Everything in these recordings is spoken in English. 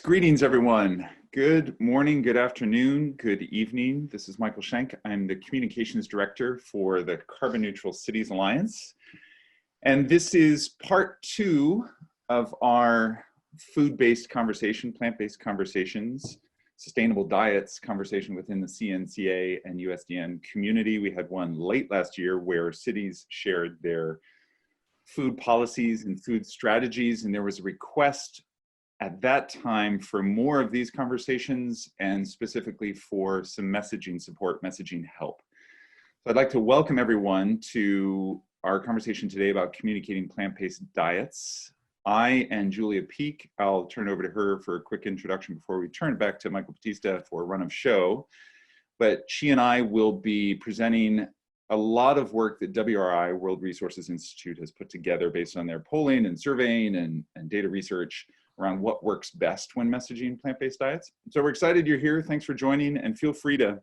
Greetings, everyone. Good morning, good afternoon, good evening. This is Michael Schenk. I'm the Communications Director for the Carbon Neutral Cities Alliance. And this is part 2 of our food-based conversation, plant-based conversations, sustainable diets conversation within the CNCA and USDN community. We had one late last year where cities shared their food policies and food strategies, and there was a request at that time for more of these conversations and specifically for some messaging support, messaging help. So I'd like to welcome everyone to our conversation today about communicating plant-based diets. I and Julia Peak, I'll turn over to her for a quick introduction before we turn back to Michael Batista for a run of show. But she and I will be presenting a lot of work that WRI, World Resources Institute, has put together based on their polling and surveying and data research around what works best when messaging plant-based diets. So we're excited you're here. Thanks for joining, and feel free to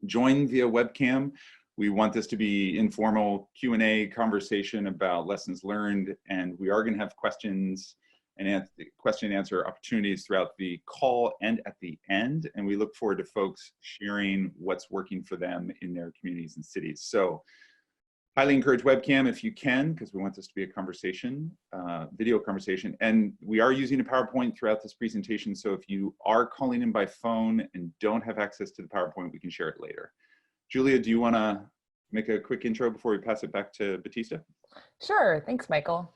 join via webcam. We want this to be informal Q&A conversation about lessons learned, and we are going to have questions and question and answer opportunities throughout the call and at the end, and we look forward to folks sharing what's working for them in their communities and cities. So highly encourage webcam if you can, because we want this to be a conversation, video conversation. And we are using a PowerPoint throughout this presentation. So if you are calling in by phone and don't have access to the PowerPoint, we can share it later. Julia, do you want to make a quick intro before we pass it back to Batista? Sure, thanks, Michael.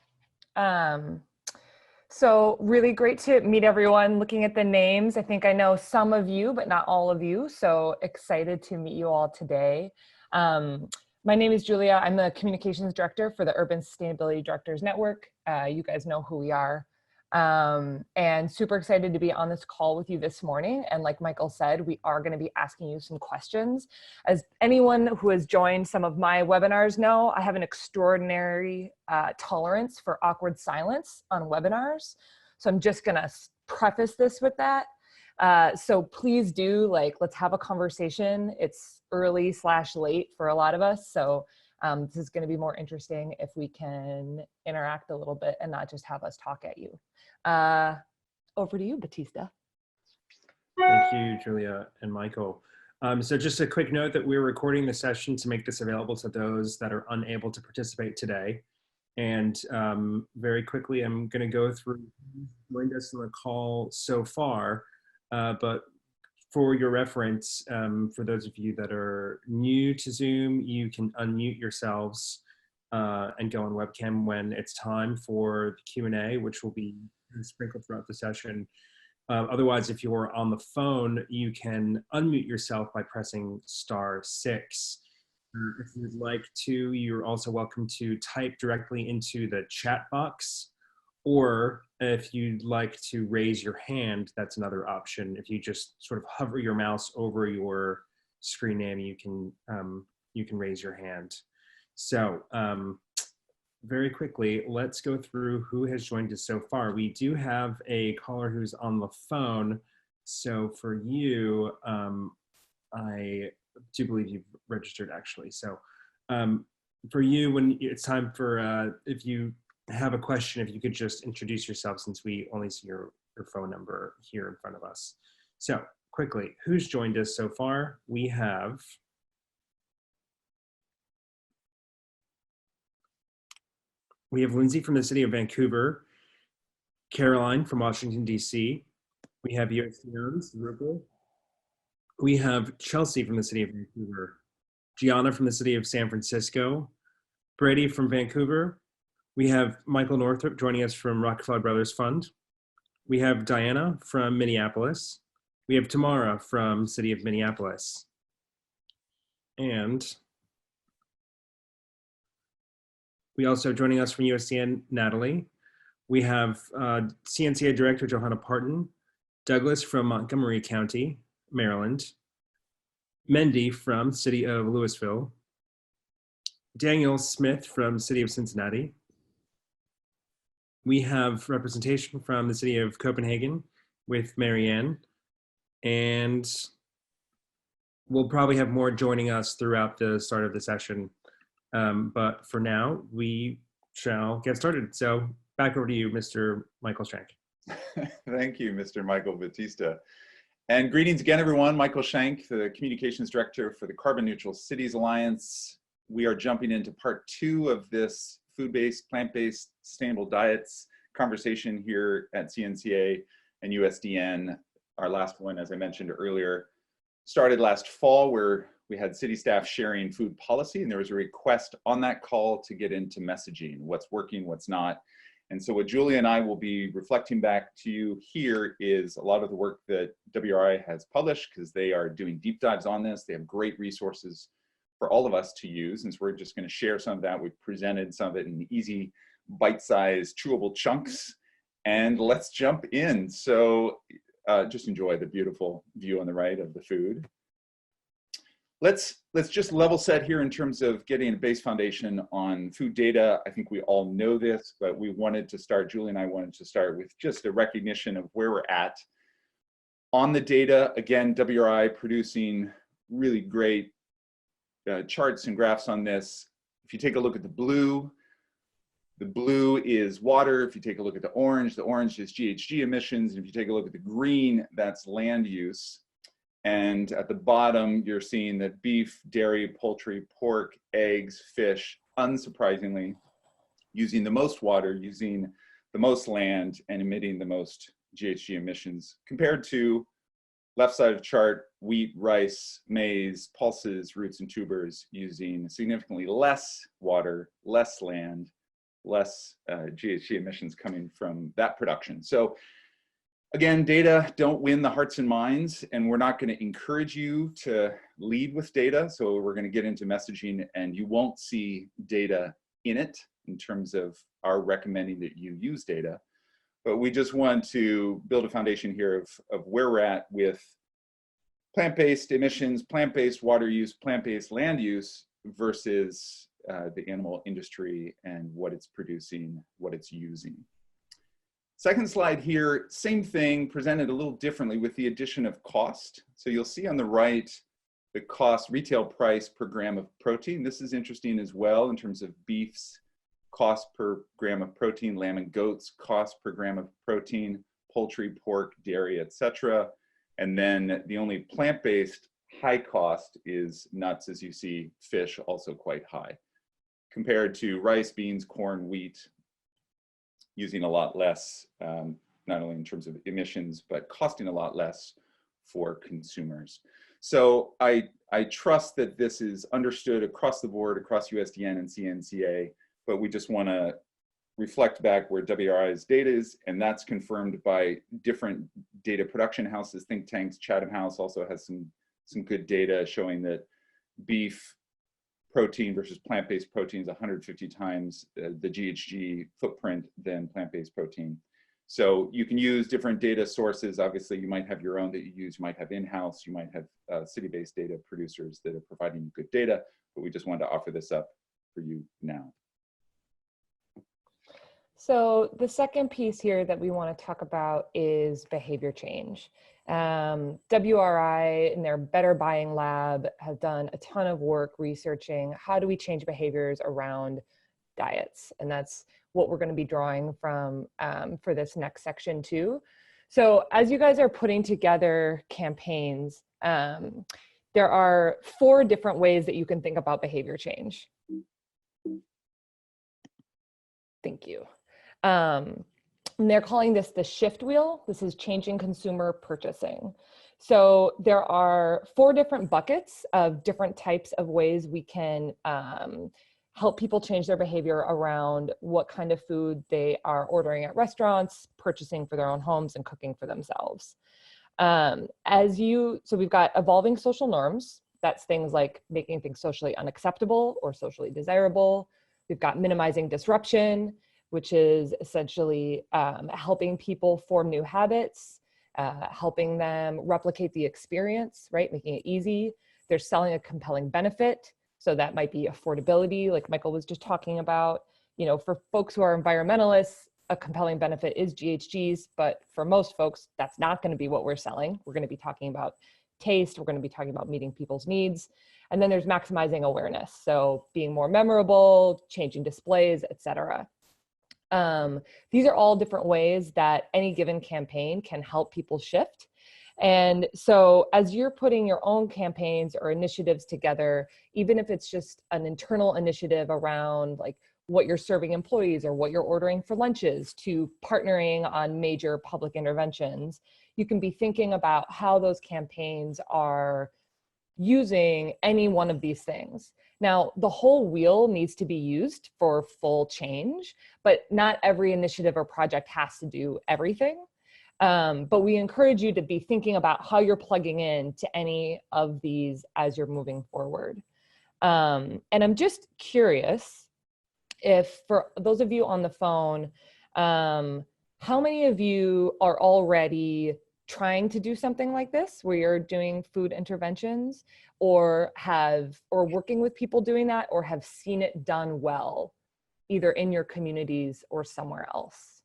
So really great to meet everyone. Looking at the names, I think I know some of you, but not all of you. So excited to meet you all today. My name is Julia. I'm the Communications Director for the Urban Sustainability Directors Network. You guys know who we are. And super excited to be on this call with you this morning. And like Michael said, we are going to be asking you some questions. As anyone who has joined some of my webinars know, I have an extraordinary tolerance for awkward silence on webinars. So I'm just going to preface this with that. So please do, let's have a conversation. It's early/late for a lot of us. So this is going to be more interesting if we can interact a little bit and not just have us talk at you. Over to you, Batista. Thank you, Julia and Michael. So just a quick note that we're recording the session to make this available to those that are unable to participate today. And very quickly, I'm going to go through who joined us on the call so far. But for your reference, for those of you that are new to Zoom, you can unmute yourselves and go on webcam when it's time for the Q&A, which will be sprinkled throughout the session. Otherwise, if you're on the phone, you can unmute yourself by pressing *6. If you'd like to, you're also welcome to type directly into the chat box. Or if you'd like to raise your hand, that's another option. If you just sort of hover your mouse over your screen name, you can raise your hand. So very quickly, let's go through who has joined us so far. We do have a caller who's on the phone. So for you, I do believe you've registered actually. So for you, when it's time for, if you have a question, if you could just introduce yourself, since we only see your phone number here in front of us. So quickly, who's joined us so far? We have Lindsay from the city of Vancouver, Caroline from Washington, D.C. We have Yoseans Rupel. We have Chelsea from the city of Vancouver, Gianna from the city of San Francisco, Brady from Vancouver. We have Michael Northrop joining us from Rockefeller Brothers Fund. We have Diana from Minneapolis. We have Tamara from City of Minneapolis. And we also have joining us from USDN, Natalie. We have CNCA Director Johanna Parton, Douglas from Montgomery County, Maryland, Mendy from City of Louisville, Daniel Smith from City of Cincinnati. We have representation from the City of Copenhagen with Marianne, and we'll probably have more joining us throughout the start of the session. But for now, we shall get started. So back over to you, Mr. Michael Schenk. Thank you, Mr. Michael Batista. And greetings again, everyone. Michael Schenk, the Communications Director for the Carbon Neutral Cities Alliance. We are jumping into part 2 of this food-based, plant-based, sustainable diets conversation here at CNCA and USDN. Our last one, as I mentioned earlier, started last fall where we had city staff sharing food policy, and there was a request on that call to get into messaging, what's working, what's not. And so what Julia and I will be reflecting back to you here is a lot of the work that WRI has published, because they are doing deep dives on this. They have great resources for all of us to use. And so we're just going to share some of that. We've presented some of it in easy, bite-sized, chewable chunks. And let's jump in. So just enjoy the beautiful view on the right of the food. Let's just level set here in terms of getting a base foundation on food data. I think we all know this, but we wanted to start, Julie and I wanted to start with just a recognition of where we're at on the data. Again, WRI producing really great charts and graphs on this. If you take a look at the blue is water. If you take a look at the orange is GHG emissions. And if you take a look at the green, that's land use. And at the bottom, you're seeing that beef, dairy, poultry, pork, eggs, fish, unsurprisingly, using the most water, using the most land, and emitting the most GHG emissions, compared to left side of chart, wheat, rice, maize, pulses, roots, and tubers, using significantly less water, less land, less GHG emissions coming from that production. So again, data don't win the hearts and minds, and we're not going to encourage you to lead with data. So we're going to get into messaging, and you won't see data in it in terms of our recommending that you use data. But we just want to build a foundation here of where we're at with plant-based emissions, plant-based water use, plant-based land use versus the animal industry and what it's producing, what it's using. Second slide here, same thing, presented a little differently with the addition of cost. So you'll see on the right, the cost, retail price per gram of protein. This is interesting as well in terms of beef's cost per gram of protein, lamb and goat's cost per gram of protein, poultry, pork, dairy, etc. And then the only plant-based high cost is nuts, as you see, fish also quite high, compared to rice, beans, corn, wheat, using a lot less, not only in terms of emissions, but costing a lot less for consumers. So I trust that this is understood across the board, across USDN and CNCA, but we just want to reflect back where WRI's data is, and that's confirmed by different data production houses, think tanks. Chatham House also has some good data showing that beef protein versus plant-based protein is 150 times the GHG footprint than plant-based protein. So you can use different data sources. Obviously, you might have your own that you use. You might have in-house. You might have city-based data producers that are providing you good data, but we just wanted to offer this up for you now. So the second piece here that we want to talk about is behavior change. WRI in their Better Buying Lab has done a ton of work researching how do we change behaviors around diets, and that's what we're going to be drawing from for this next section too. So as you guys are putting together campaigns, there are 4 different ways that you can think about behavior change. Thank you. And they're calling this the shift wheel. This is changing consumer purchasing. So there are 4 different buckets of different types of ways we can help people change their behavior around what kind of food they are ordering at restaurants, purchasing for their own homes, and cooking for themselves. So we've got evolving social norms. That's things like making things socially unacceptable or socially desirable. We've got minimizing disruption, which is essentially helping people form new habits, helping them replicate the experience, right? Making it easy. They're selling a compelling benefit. So that might be affordability, like Michael was just talking about. You know, for folks who are environmentalists, a compelling benefit is GHGs, but for most folks, that's not going to be what we're selling. We're going to be talking about taste. We're going to be talking about meeting people's needs. And then there's maximizing awareness. So being more memorable, changing displays, et cetera. These are all different ways that any given campaign can help people shift. And so as you're putting your own campaigns or initiatives together, even if it's just an internal initiative around like what you're serving employees or what you're ordering for lunches to partnering on major public interventions, you can be thinking about how those campaigns are using any one of these things. Now, the whole wheel needs to be used for full change, but not every initiative or project has to do everything. But we encourage you to be thinking about how you're plugging in to any of these as you're moving forward. And I'm just curious if, for those of you on the phone, how many of you are already trying to do something like this, where you're doing food interventions, or working with people doing that, or have seen it done well, either in your communities or somewhere else?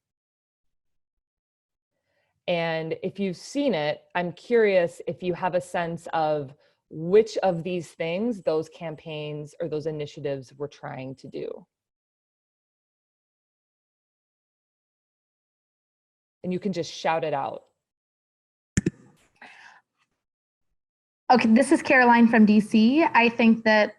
And if you've seen it, I'm curious if you have a sense of which of these things those campaigns or those initiatives were trying to do. And you can just shout it out. Okay, this is Caroline from DC. I think that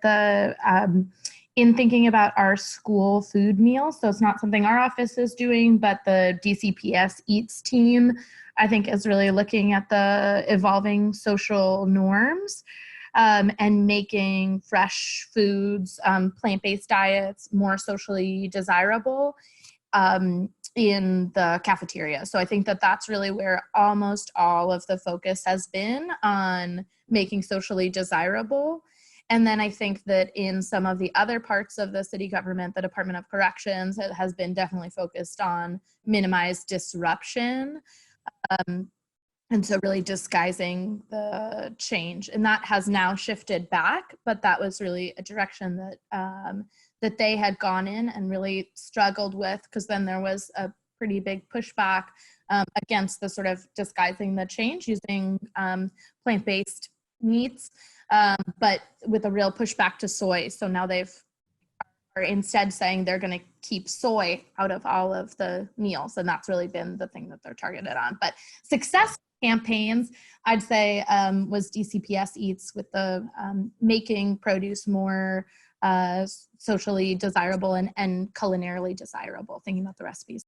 in thinking about our school food meals, so it's not something our office is doing, but the DCPS Eats team, I think, is really looking at the evolving social norms and making fresh foods, plant-based diets more socially desirable in the cafeteria. So I think that that's really where almost all of the focus has been, on making socially desirable. And then I think that in some of the other parts of the city government, the Department of Corrections has been definitely focused on minimize disruption. And so really disguising the change. And that has now shifted back, but that was really a direction that that they had gone in and really struggled with, because then there was a pretty big pushback against the sort of disguising the change using plant-based meats, but with a real pushback to soy. So now are instead saying they're going to keep soy out of all of the meals. And that's really been the thing that they're targeted on. But success campaigns, I'd say, was DCPS Eats, with the making produce more socially desirable and culinarily desirable, thinking about the recipes.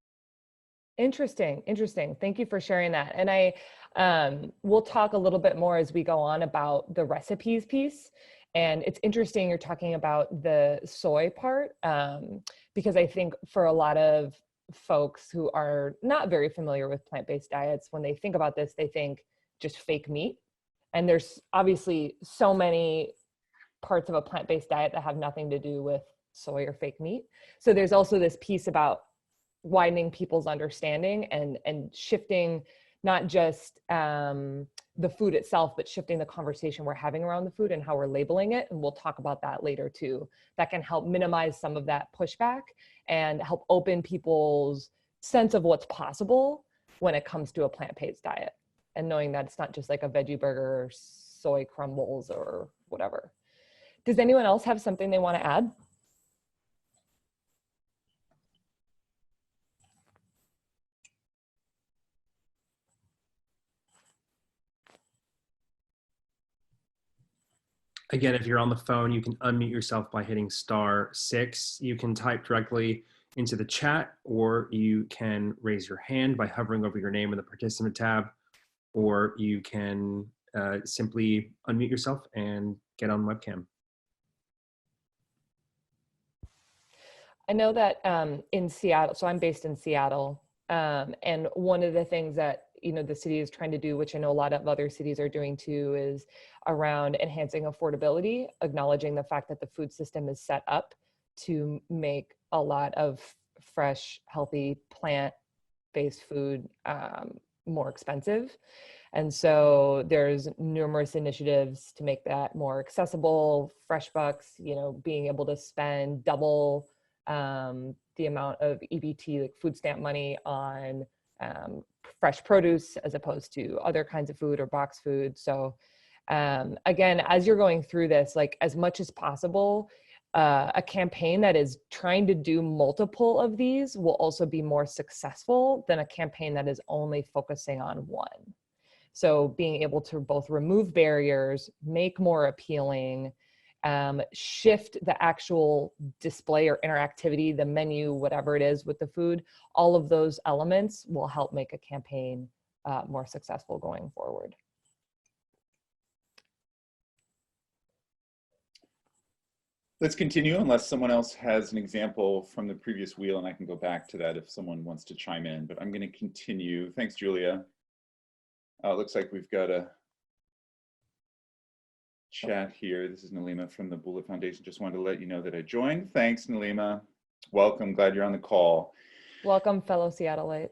Interesting. Thank you for sharing that. And we'll talk a little bit more as we go on about the recipes piece. And it's interesting you're talking about the soy part, because I think for a lot of folks who are not very familiar with plant-based diets, when they think about this, they think just fake meat. And there's obviously so many parts of a plant-based diet that have nothing to do with soy or fake meat. So there's also this piece about widening people's understanding and shifting not just the food itself, but shifting the conversation we're having around the food and how we're labeling it. And we'll talk about that later too. That can help minimize some of that pushback and help open people's sense of what's possible when it comes to a plant-based diet, and knowing that it's not just like a veggie burger or soy crumbles or whatever. Does anyone else have something they want to add? Again, if you're on the phone, you can unmute yourself by hitting *6. You can type directly into the chat, or you can raise your hand by hovering over your name in the participant tab, or you can simply unmute yourself and get on webcam. I know that in Seattle, so I'm based in Seattle, and one of the things that the city is trying to do, which I know a lot of other cities are doing too, is around enhancing affordability, acknowledging the fact that the food system is set up to make a lot of fresh, healthy, plant-based food more expensive. And so there's numerous initiatives to make that more accessible. FreshBucks, being able to spend double the amount of EBT, like food stamp money, on fresh produce as opposed to other kinds of food or box food. So again, as you're going through this, like as much as possible, a campaign that is trying to do multiple of these will also be more successful than a campaign that is only focusing on one. So being able to both remove barriers, make more appealing, shift the actual display or interactivity, the menu, whatever it is with the food, all of those elements will help make a campaign more successful going forward. Let's continue unless someone else has an example from the previous wheel, and I can go back to that if someone wants to chime in, but I'm going to continue. Thanks, Julia. It looks like we've got a chat here. This is Nalima from the Bullet Foundation. Just wanted to let you know that I joined. Thanks, Nalima. Welcome. Glad you're on the call. Welcome, fellow Seattleite.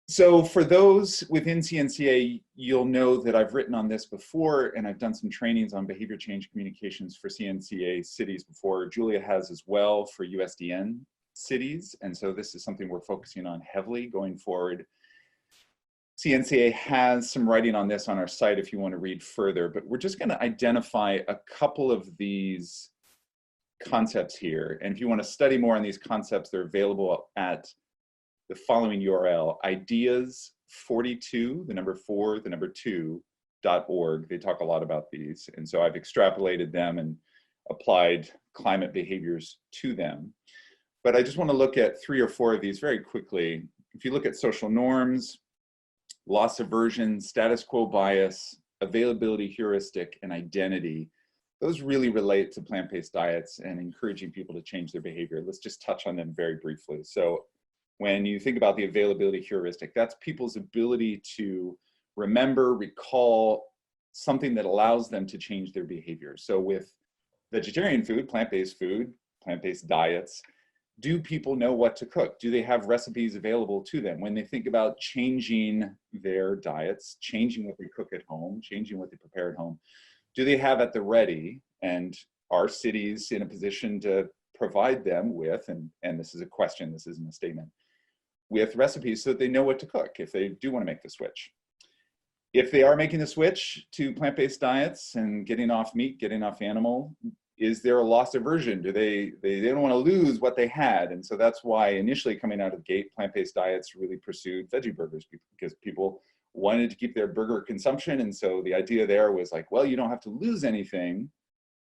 So for those within CNCA, you'll know that I've written on this before, and I've done some trainings on behavior change communications for CNCA cities before. Julia has as well for USDN cities, and so this is something we're focusing on heavily going forward. CNCA has some writing on this on our site if you want to read further, but we're just going to identify a couple of these concepts here. And if you want to study more on these concepts, they're available at the following URL, ideas42, the number 4, the number 2.org. They talk a lot about these. And so I've extrapolated them and applied climate behaviors to them. But I just want to look at 3 or 4 of these very quickly. If you look at social norms, loss aversion, status quo bias, availability heuristic, and identity, those really relate to plant-based diets and encouraging people to change their behavior. Let's just touch on them very briefly. So when you think about the availability heuristic, that's people's ability to remember, recall something that allows them to change their behavior. So with vegetarian food, plant-based diets, do people know what to cook? Do they have recipes available to them? When they think about changing their diets, changing what they cook at home, changing what they prepare at home, do they have at the ready? And are cities in a position to provide them with, and this is a question, this isn't a statement, with recipes so that they know what to cook if they do want to make the switch? If they are making the switch to plant-based diets and getting off meat, getting off animal, is there a loss aversion? Do they don't want to lose what they had? And so that's why initially coming out of the gate, plant-based diets really pursued veggie burgers because people wanted to keep their burger consumption. And so the idea there was like, well, you don't have to lose anything in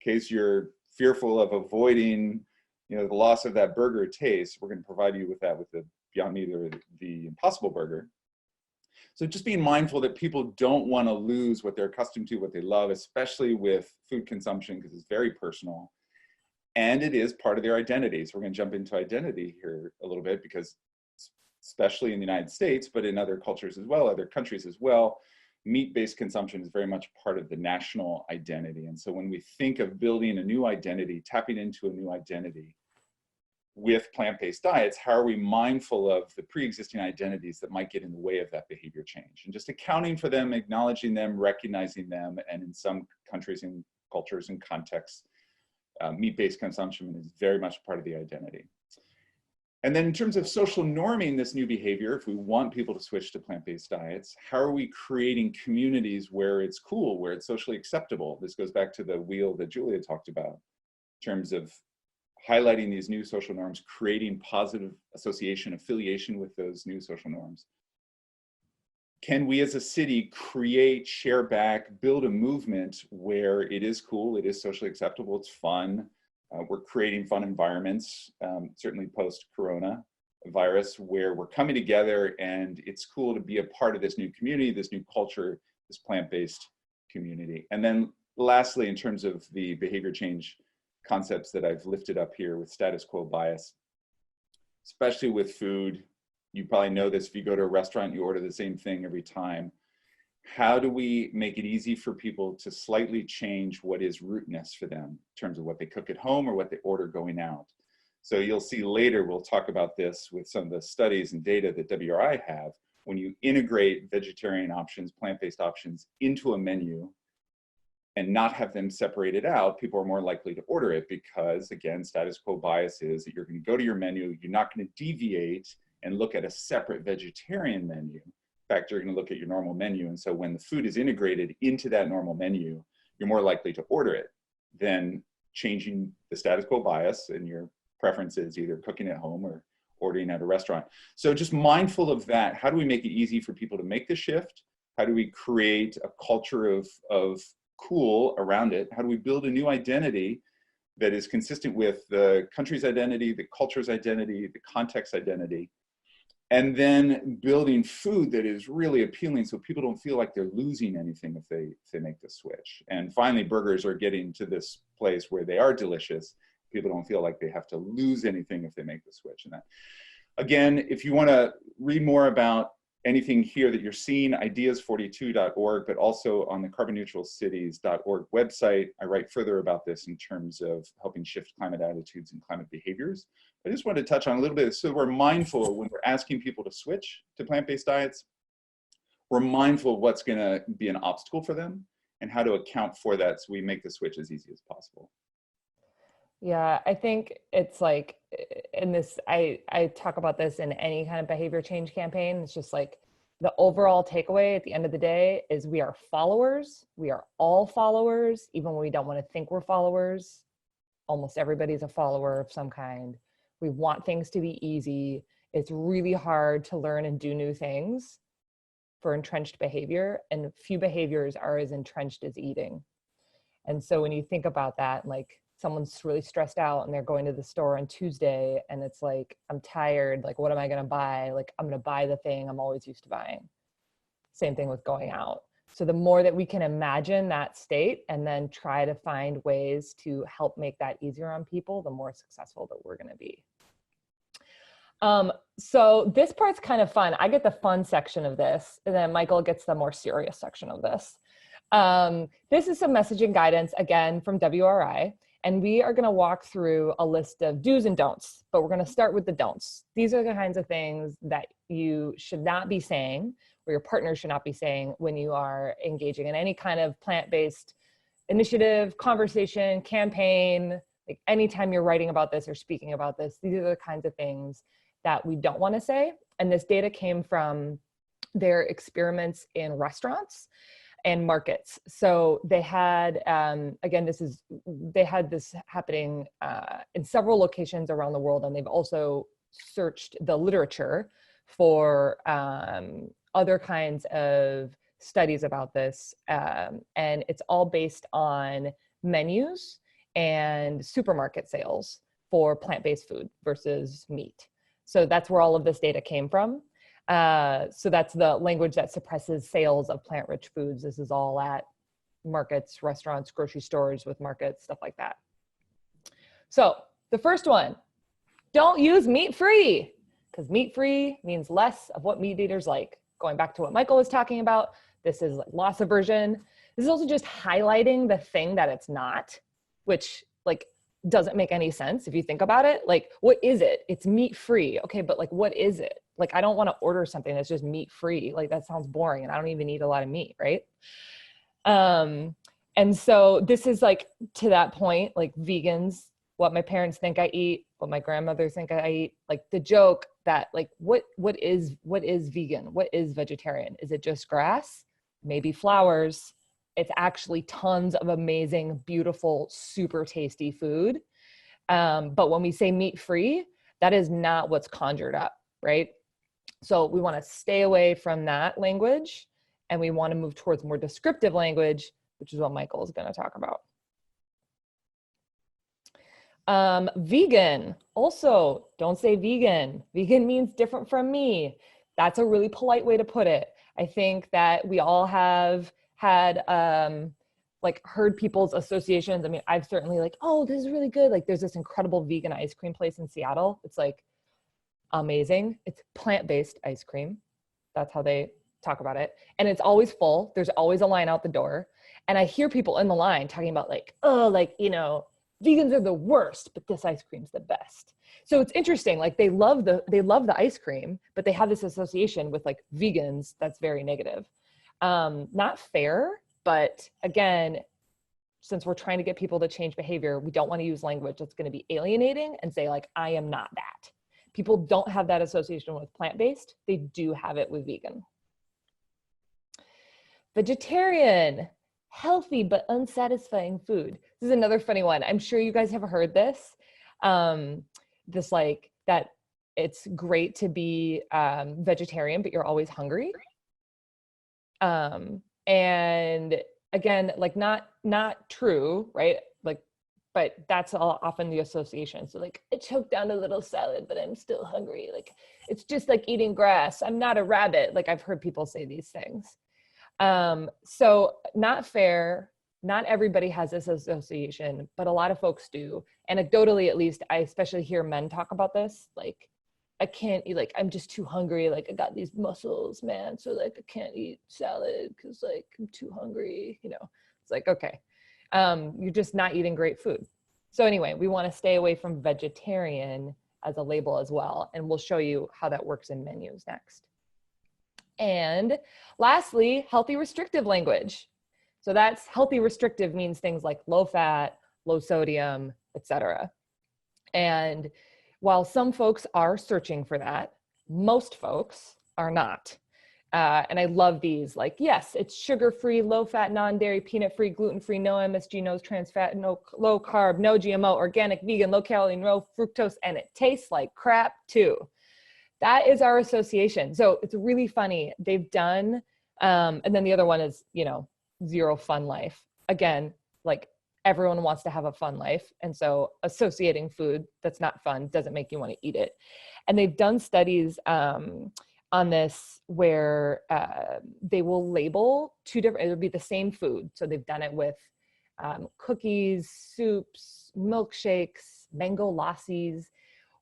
case you're fearful of avoiding, you know, the loss of that burger taste. We're going to provide you with that with the Beyond Meat or the Impossible Burger. So just being mindful that people don't want to lose what they're accustomed to, what they love, especially with food consumption, because it's very personal. And it is part of their identity. So we're going to jump into identity here a little bit, because especially in the United States, but in other cultures as well, other countries as well, meat-based consumption is very much part of the national identity. And so when we think of building a new identity, tapping into a new identity, with plant-based diets, how are we mindful of the pre-existing identities that might get in the way of that behavior change? And just accounting for them, acknowledging them, recognizing them, and in some countries and cultures and contexts, meat-based consumption is very much part of the identity. And then in terms of social norming this new behavior, if we want people to switch to plant-based diets, how are we creating communities where it's cool, where it's socially acceptable? This goes back to the wheel that Julia talked about in terms of highlighting these new social norms, creating positive association, affiliation with those new social norms. Can we as a city create, share back, build a movement where it is cool, it is socially acceptable, it's fun, we're creating fun environments, certainly post-corona virus, where we're coming together and it's cool to be a part of this new community, this new culture, this plant-based community. And then lastly, in terms of the behavior change concepts that I've lifted up here with status quo bias, especially with food. You probably know this, if you go to a restaurant, you order the same thing every time. How do we make it easy for people to slightly change what is rootness for them in terms of what they cook at home or what they order going out? So you'll see later, we'll talk about this with some of the studies and data that WRI have. When you integrate vegetarian options, plant-based options into a menu, and not have them separated out, people are more likely to order it because, again, status quo bias is that you're going to go to your menu, you're not going to deviate and look at a separate vegetarian menu. In fact, you're going to look at your normal menu. And so when the food is integrated into that normal menu, you're more likely to order it than changing the status quo bias and your preference is either cooking at home or ordering at a restaurant. So just mindful of that. How do we make it easy for people to make the shift? How do we create a culture of cool around it? How do we build a new identity that is consistent with the country's identity, the culture's identity, the context identity? And then building food that is really appealing so people don't feel like they're losing anything if they make the switch. And finally, burgers are getting to this place where they are delicious. People don't feel like they have to lose anything if they make the switch. And that, again, if you want to read more about anything here that you're seeing, ideas42.org, but also on the carbonneutralcities.org website, I write further about this in terms of helping shift climate attitudes and climate behaviors. I just wanted to touch on a little bit, so we're mindful when we're asking people to switch to plant-based diets, we're mindful of what's gonna be an obstacle for them and how to account for that so we make the switch as easy as possible. Yeah, I think it's like, in this, I talk about this in any kind of behavior change campaign. It's just like the overall takeaway at the end of the day is we are followers. We are all followers, even when we don't want to think we're followers. Almost everybody's a follower of some kind. We want things to be easy. It's really hard to learn and do new things for entrenched behavior, and few behaviors are as entrenched as eating. And so when you think about that, like, someone's really stressed out and they're going to the store on Tuesday and it's like, I'm tired, like, what am I gonna buy? Like, I'm gonna buy the thing I'm always used to buying. Same thing with going out. So the more that we can imagine that state and then try to find ways to help make that easier on people, the more successful that we're gonna be. So this part's kind of fun. I get the fun section of this, and then Michael gets the more serious section of this. This is some messaging guidance, again, from WRI. And we are going to walk through a list of do's and don'ts, but we're going to start with the don'ts. These are the kinds of things that you should not be saying, or your partner should not be saying, when you are engaging in any kind of plant-based initiative, conversation, campaign. Like, anytime you're writing about this or speaking about this, these are the kinds of things that we don't want to say. And this data came from their experiments in restaurants and markets. So they had, again, they had this happening in several locations around the world, and they've also searched the literature for other kinds of studies about this. And it's all based on menus and supermarket sales for plant-based food versus meat. So that's where all of this data came from. So that's the language that suppresses sales of plant-rich foods. This is all at markets, restaurants, grocery stores with markets, stuff like that. So the first one, don't use meat-free, because meat-free means less of what meat eaters like. Going back to what Michael was talking about, this is like loss aversion. This is also just highlighting the thing that it's not, which, like, doesn't make any sense if you think about it. Like, what is it? It's meat-free. Okay, but like, what is it? Like, I don't want to order something that's just meat-free. Like, that sounds boring, and I don't even eat a lot of meat, right? And so this is, like, to that point, like, vegans, what my parents think I eat, what my grandmother think I eat, like, the joke that, like, what is vegan? What is vegetarian? Is it just grass? Maybe flowers. It's actually tons of amazing, beautiful, super tasty food. But when we say meat-free, that is not what's conjured up, right? So we want to stay away from that language, and we want to move towards more descriptive language, which is what Michael is going to talk about. Vegan, also, don't say vegan. Vegan means different from me. That's a really polite way to put it. I think that we all have had, like, heard people's associations. I mean, I've certainly, like, oh, this is really good. Like, there's this incredible vegan ice cream place in Seattle. It's like amazing. It's plant-based ice cream. That's how they talk about it. And it's always full. There's always a line out the door. And I hear people in the line talking about, like, oh, like, you know, vegans are the worst, but this ice cream's the best. So it's interesting. Like, they love the ice cream, but they have this association with, like, vegans that's very negative. Not fair, but again, since we're trying to get people to change behavior, we don't want to use language that's going to be alienating and say, like, I am not that. People don't have that association with plant-based. They do have it with vegan. Vegetarian. healthy but unsatisfying food. This is another funny one. I'm sure you guys have heard this. This like that it's great to be vegetarian, but you're always hungry. And again, like not true, right? Like, but that's often the association. So like, I choked down a little salad, but I'm still hungry. Like, it's just like eating grass. I'm not a rabbit. Like, I've heard people say these things. So not fair. Not everybody has this association, but a lot of folks do. Anecdotally, at least, I especially hear men talk about this. Like, I can't eat, like, I'm just too hungry. Like, I got these muscles, man. So like, I can't eat salad because like, I'm too hungry. You know, it's like, okay. You're just not eating great food. So anyway, we want to stay away from vegetarian as a label as well. And we'll show you how that works in menus next. And lastly, healthy restrictive language. So that's healthy restrictive means things like low fat, low sodium, etc. And while some folks are searching for that, most folks are not. And I love these, like, yes, it's sugar-free, low-fat, non-dairy, peanut-free, gluten-free, no MSG, no trans fat, no low carb, no GMO, organic, vegan, low calorie, no fructose, and it tastes like crap too. That is our association. So it's really funny. They've done, and then the other one is, you know, zero fun life. Again, like everyone wants to have a fun life. And so associating food that's not fun doesn't make you want to eat it. And they've done studies on this where they will label two different, it would be the same food. So they've done it with cookies, soups, milkshakes, mango lassis,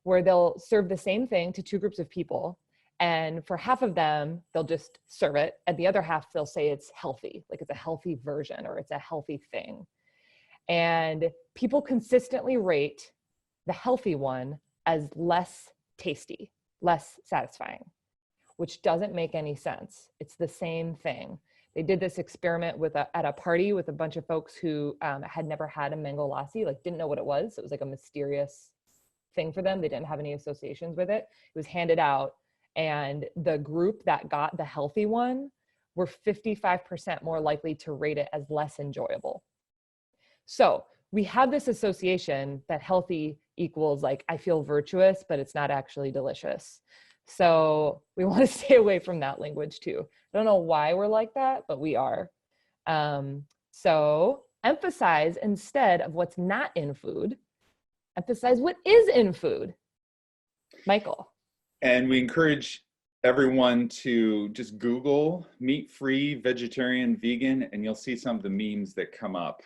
where they'll serve the same thing to two groups of people. And for half of them, they'll just serve it. And the other half, they'll say it's healthy, like it's a healthy version or it's a healthy thing. And people consistently rate the healthy one as less tasty, less satisfying, which doesn't make any sense. It's the same thing. They did this experiment at a party with a bunch of folks who had never had a mango lassi, like didn't know what it was. It was like a mysterious thing for them. They didn't have any associations with it. It was handed out. And the group that got the healthy one were 55% more likely to rate it as less enjoyable. So we have this association that healthy equals like, I feel virtuous, but it's not actually delicious. So we want to stay away from that language too. I don't know why we're like that, but we are. So emphasize instead of what's not in food, emphasize what is in food. Michael. And we encourage everyone to just Google meat-free, vegetarian, vegan, and you'll see some of the memes that come up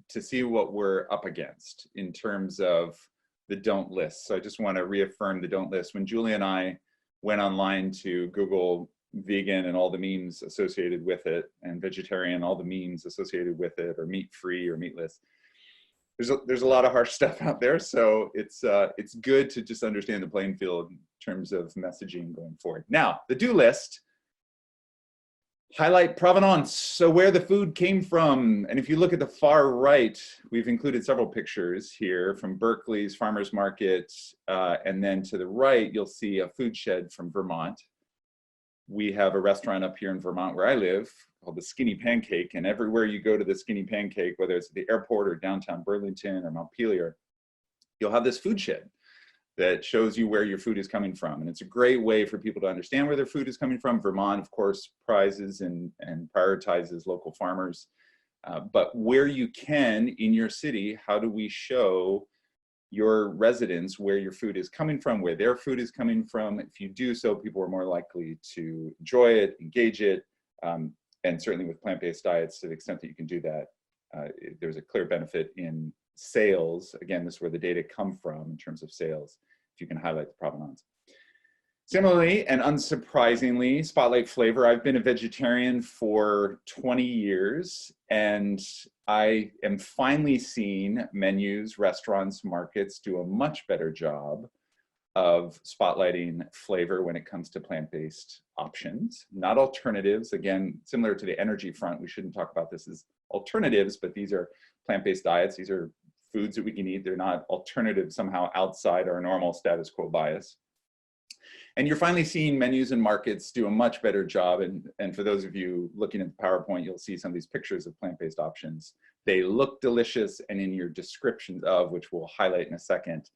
to see what we're up against in terms of the don't list. So I just want to reaffirm the don't list. When Julia and I went online to Google vegan and all the memes associated with it, and vegetarian, all the memes associated with it, or meat-free or meatless, there's a lot of harsh stuff out there. So it's good to just understand the playing field in terms of messaging going forward. Now, the do list, highlight provenance, so where the food came from. And if you look at the far right, we've included several pictures here from Berkeley's Farmers Market, and then to the right, you'll see a food shed from Vermont. We have a restaurant up here in Vermont where I live called the Skinny Pancake, and everywhere you go to the Skinny Pancake, whether it's at the airport or downtown Burlington or Montpelier, you'll have this food shed that shows you where your food is coming from. And it's a great way for people to understand where their food is coming from. Vermont, of course, prizes and prioritizes local farmers. But where you can in your city, how do we show your residents where your food is coming from, where their food is coming from? If you do so, people are more likely to enjoy it, engage it, and certainly with plant-based diets, to the extent that you can do that, there's a clear benefit in sales. Again, this is where the data come from in terms of sales, if you can highlight the provenance. Similarly, and unsurprisingly, spotlight flavor. I've been a vegetarian for 20 years, and I am finally seeing menus, restaurants, markets do a much better job of spotlighting flavor when it comes to plant-based options, not alternatives. Again, similar to the energy front, we shouldn't talk about this as alternatives, but these are plant-based diets. These are foods that we can eat. They're not alternatives somehow outside our normal status quo bias. And you're finally seeing menus and markets do a much better job. And for those of you looking at the PowerPoint, you'll see some of these pictures of plant-based options. They look delicious, and in your descriptions of, which we'll highlight in a second,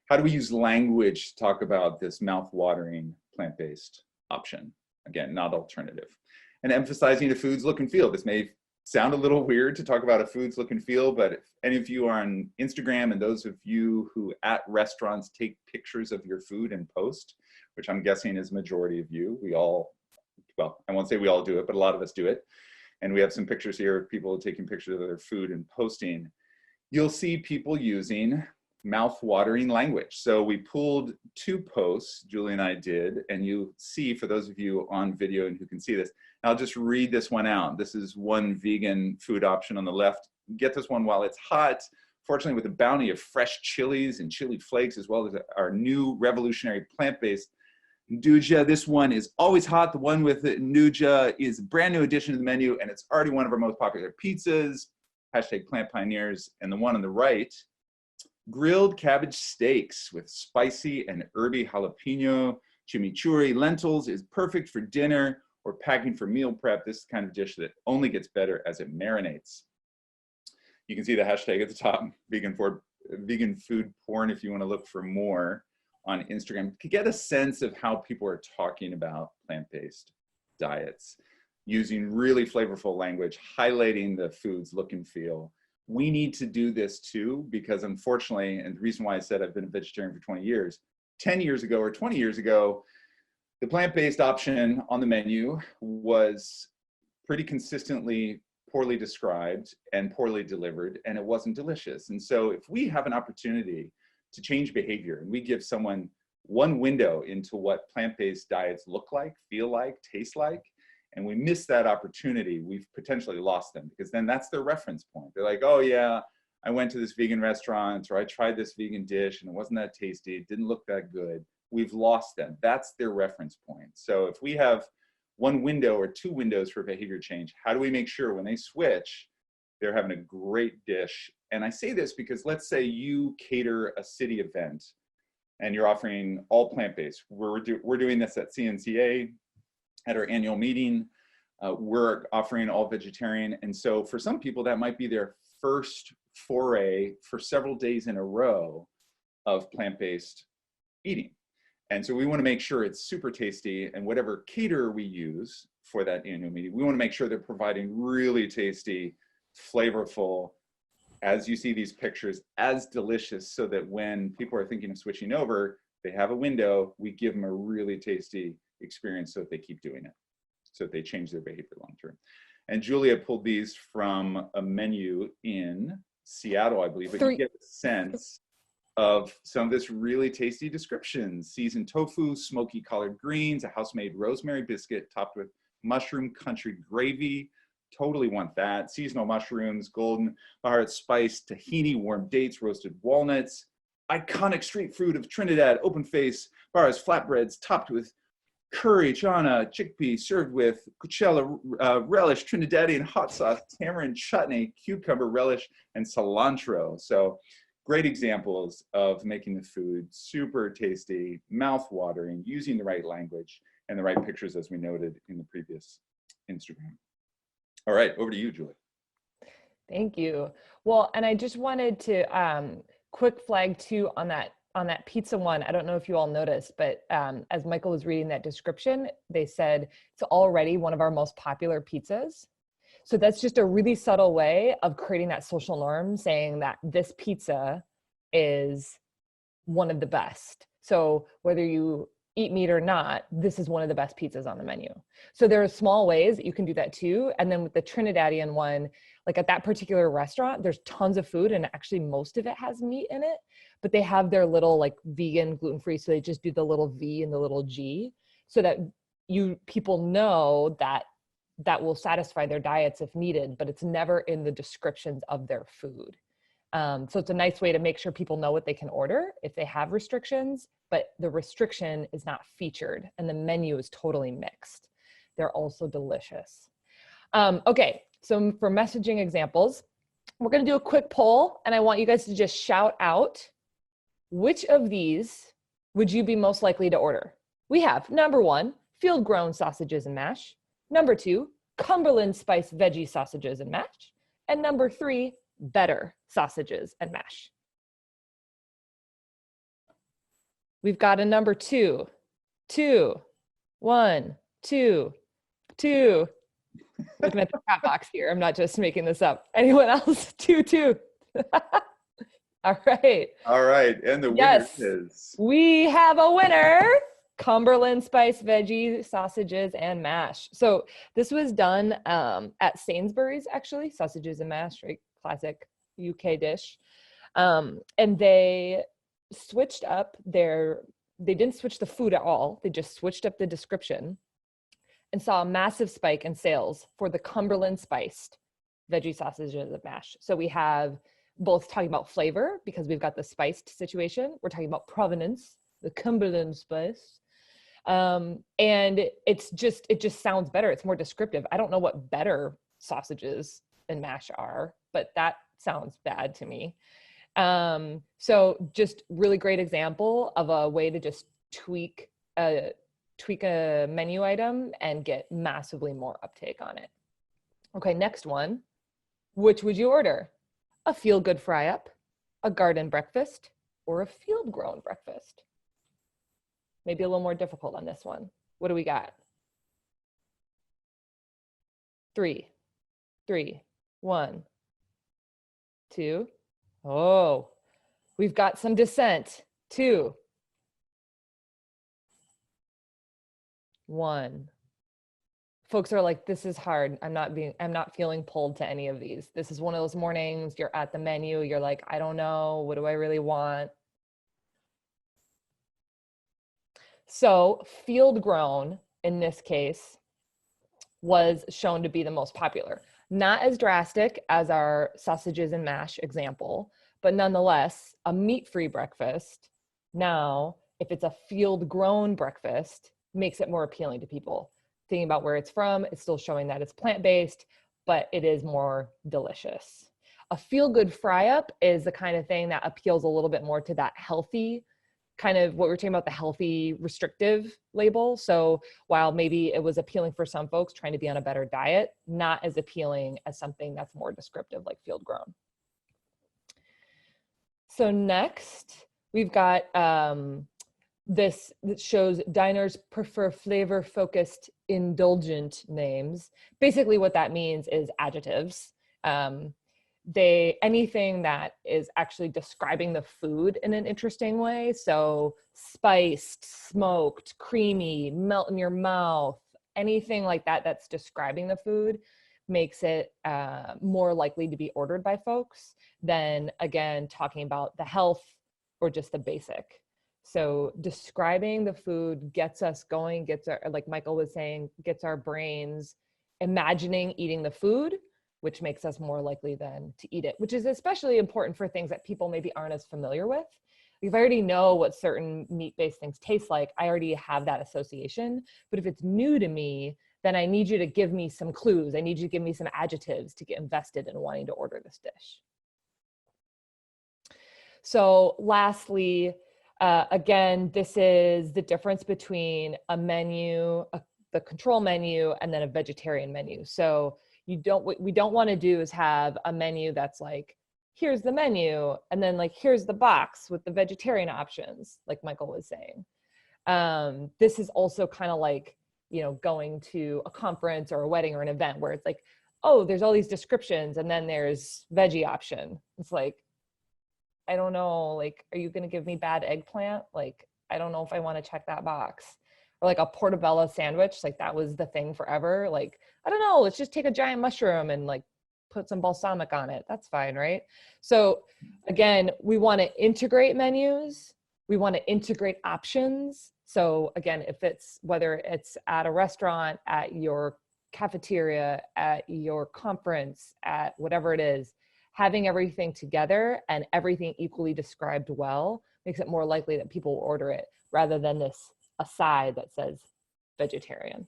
how do we use language to talk about this mouth-watering plant-based option? Again, not alternative. And emphasizing the food's look and feel. This may sound a little weird to talk about a food's look and feel, but if any of you are on Instagram, and those of you who at restaurants take pictures of your food and post, which I'm guessing is a majority of you, we all, well, I won't say we all do it, but a lot of us do it. And we have some pictures here of people taking pictures of their food and posting. You'll see people using mouth-watering language. So we pulled 2 posts, Julie and I did, and you see, for those of you on video and who can see this, I'll just read this one out. This is one vegan food option on the left. Get this one while it's hot. Fortunately, with a bounty of fresh chilies and chili flakes, as well as our new revolutionary plant-based Nduja. This one is always hot. The one with the Nduja is a brand new addition to the menu, and it's already one of our most popular pizzas. Hashtag Plant Pioneers. And the one on the right, grilled cabbage steaks with spicy and herby jalapeno chimichurri lentils, is perfect for dinner or packing for meal prep. This is the kind of dish that only gets better as it marinates. You can see the hashtag at the top, vegan food porn, if you want to look for more on Instagram to get a sense of how people are talking about plant-based diets, using really flavorful language, highlighting the food's look and feel. We need to do this too, because unfortunately, and the reason why I said I've been a vegetarian for 20 years, 10 years ago or 20 years ago, the plant-based option on the menu was pretty consistently poorly described and poorly delivered, and it wasn't delicious. And so if we have an opportunity to change behavior, and we give someone one window into what plant-based diets look like, feel like, taste like, and we miss that opportunity, we've potentially lost them, because then that's their reference point. They're like, oh yeah, I went to this vegan restaurant, or I tried this vegan dish and it wasn't that tasty, it didn't look that good. We've lost them. That's their reference point. So if we have one window or 2 windows for behavior change, how do we make sure when they switch, they're having a great dish? And I say this because let's say you cater a city event and you're offering all plant-based. We're doing this at CNCA at our annual meeting. We're offering all vegetarian. And so for some people, that might be their first foray for several days in a row of plant-based eating. And so we want to make sure it's super tasty, and whatever caterer we use for that annual meeting, we want to make sure they're providing really tasty, flavorful, as you see these pictures, as delicious, so that when people are thinking of switching over, they have a window, we give them a really tasty experience so that they keep doing it, so that they change their behavior long term. And Julia pulled these from a menu in Seattle, I believe, but you get a sense of some of this really tasty descriptions: seasoned tofu, smoky collard greens, a house-made rosemary biscuit topped with mushroom country gravy. Totally want that. Seasonal mushrooms, golden Baharat spice, tahini, warm dates, roasted walnuts. Iconic street food of Trinidad, open-face Baharat's flatbreads topped with curry, chana, chickpea, served with Coachella relish, Trinidadian hot sauce, tamarind chutney, cucumber relish, and cilantro. So great examples of making the food super tasty, mouth-watering, using the right language and the right pictures, as we noted in the previous Instagram. All right, over to you, Julie. Thank you. Well, and I just wanted to quick flag too on that pizza one. I don't know if you all noticed, but as Michael was reading that description, they said it's already one of our most popular pizzas. So that's just a really subtle way of creating that social norm, saying that this pizza is one of the best. So whether you eat meat or not, this is one of the best pizzas on the menu. So there are small ways that you can do that too. And then with the Trinidadian one, like at that particular restaurant, there's tons of food, and actually most of it has meat in it, but they have their little like vegan, gluten-free. So they just do the little V and the little G, so that people know that will satisfy their diets if needed, but it's never in the descriptions of their food. So it's a nice way to make sure people know what they can order if they have restrictions, but the restriction is not featured and the menu is totally mixed. They're also delicious. Okay, so for messaging examples, we're gonna do a quick poll, and I want you guys to just shout out, which of these would you be most likely to order? We have number 1, field grown sausages and mash. Number 2, Cumberland spice veggie sausages and mash. And number 3, better sausages and mash. We've got a number 2, 2, 1, 2, 2. Looking at the chat box here. I'm not just making this up. Anyone else? 2, 2. All right. All right. And the winner is? We have a winner. Cumberland spice veggie sausages and mash. So this was done at Sainsbury's, actually. Sausages and mash, right? Classic UK dish. And they switched up they didn't switch the food at all. They just switched up the description and saw a massive spike in sales for the Cumberland spiced veggie sausages and mash. So we have both talking about flavor, because we've got the spiced situation. We're talking about provenance, the Cumberland spice. And it just sounds better. It's more descriptive. I don't know what better sausages and mash are, but that sounds bad to me. So just really great example of a way to just tweak a menu item and get massively more uptake on it. Okay, next one. Which would you order? A feel-good fry-up, a garden breakfast, or a field-grown breakfast? Maybe a little more difficult on this one. What do we got? 3, 1, 2. Oh, we've got some dissent. 2, 1. Folks are like, this is hard. I'm not feeling pulled to any of these. This is one of those mornings you're at the menu. You're like, I don't know. What do I really want? So field grown in this case was shown to be the most popular. Not as drastic as our sausages and mash example, but nonetheless, a meat-free breakfast now, if it's a field grown breakfast, makes it more appealing to people. Thinking about where it's from, it's still showing that it's plant-based, but it is more delicious. A feel-good fry-up is the kind of thing that appeals a little bit more to that healthy, kind of what we're talking about, the healthy restrictive label. So while maybe it was appealing for some folks trying to be on a better diet, not as appealing as something that's more descriptive like field-grown. So next, we've got this that shows diners prefer flavor-focused indulgent names. Basically what that means is adjectives. Anything that is actually describing the food in an interesting way. So spiced, smoked, creamy, melt in your mouth, anything like that that's describing the food makes it more likely to be ordered by folks than, again, talking about the health or just the basic. So describing the food gets us going, gets our, like Michael was saying, gets our brains imagining eating the food, which makes us more likely then to eat it, which is especially important for things that people maybe aren't as familiar with. If I already know what certain meat-based things taste like, I already have that association. But if it's new to me, then I need you to give me some clues. I need you to give me some adjectives to get invested in wanting to order this dish. So lastly, again, this is the difference between a menu, the control menu, and then a vegetarian menu. So what we don't want to do is have a menu that's like, here's the menu, and then like, here's the box with the vegetarian options, like Michael was saying. This is also kind of like, going to a conference or a wedding or an event where it's like, oh, there's all these descriptions, and then there's veggie option. It's like, I don't know, like, are you going to give me bad eggplant? Like, I don't know if I want to check that box. Or like a portobello sandwich, like that was the thing forever. Like, I don't know, let's just take a giant mushroom and like put some balsamic on it. That's fine, right? So again, we want to integrate menus. We want to integrate options. So again, whether it's at a restaurant, at your cafeteria, at your conference, at whatever it is, having everything together and everything equally described well makes it more likely that people will order it rather than this aside that says vegetarian.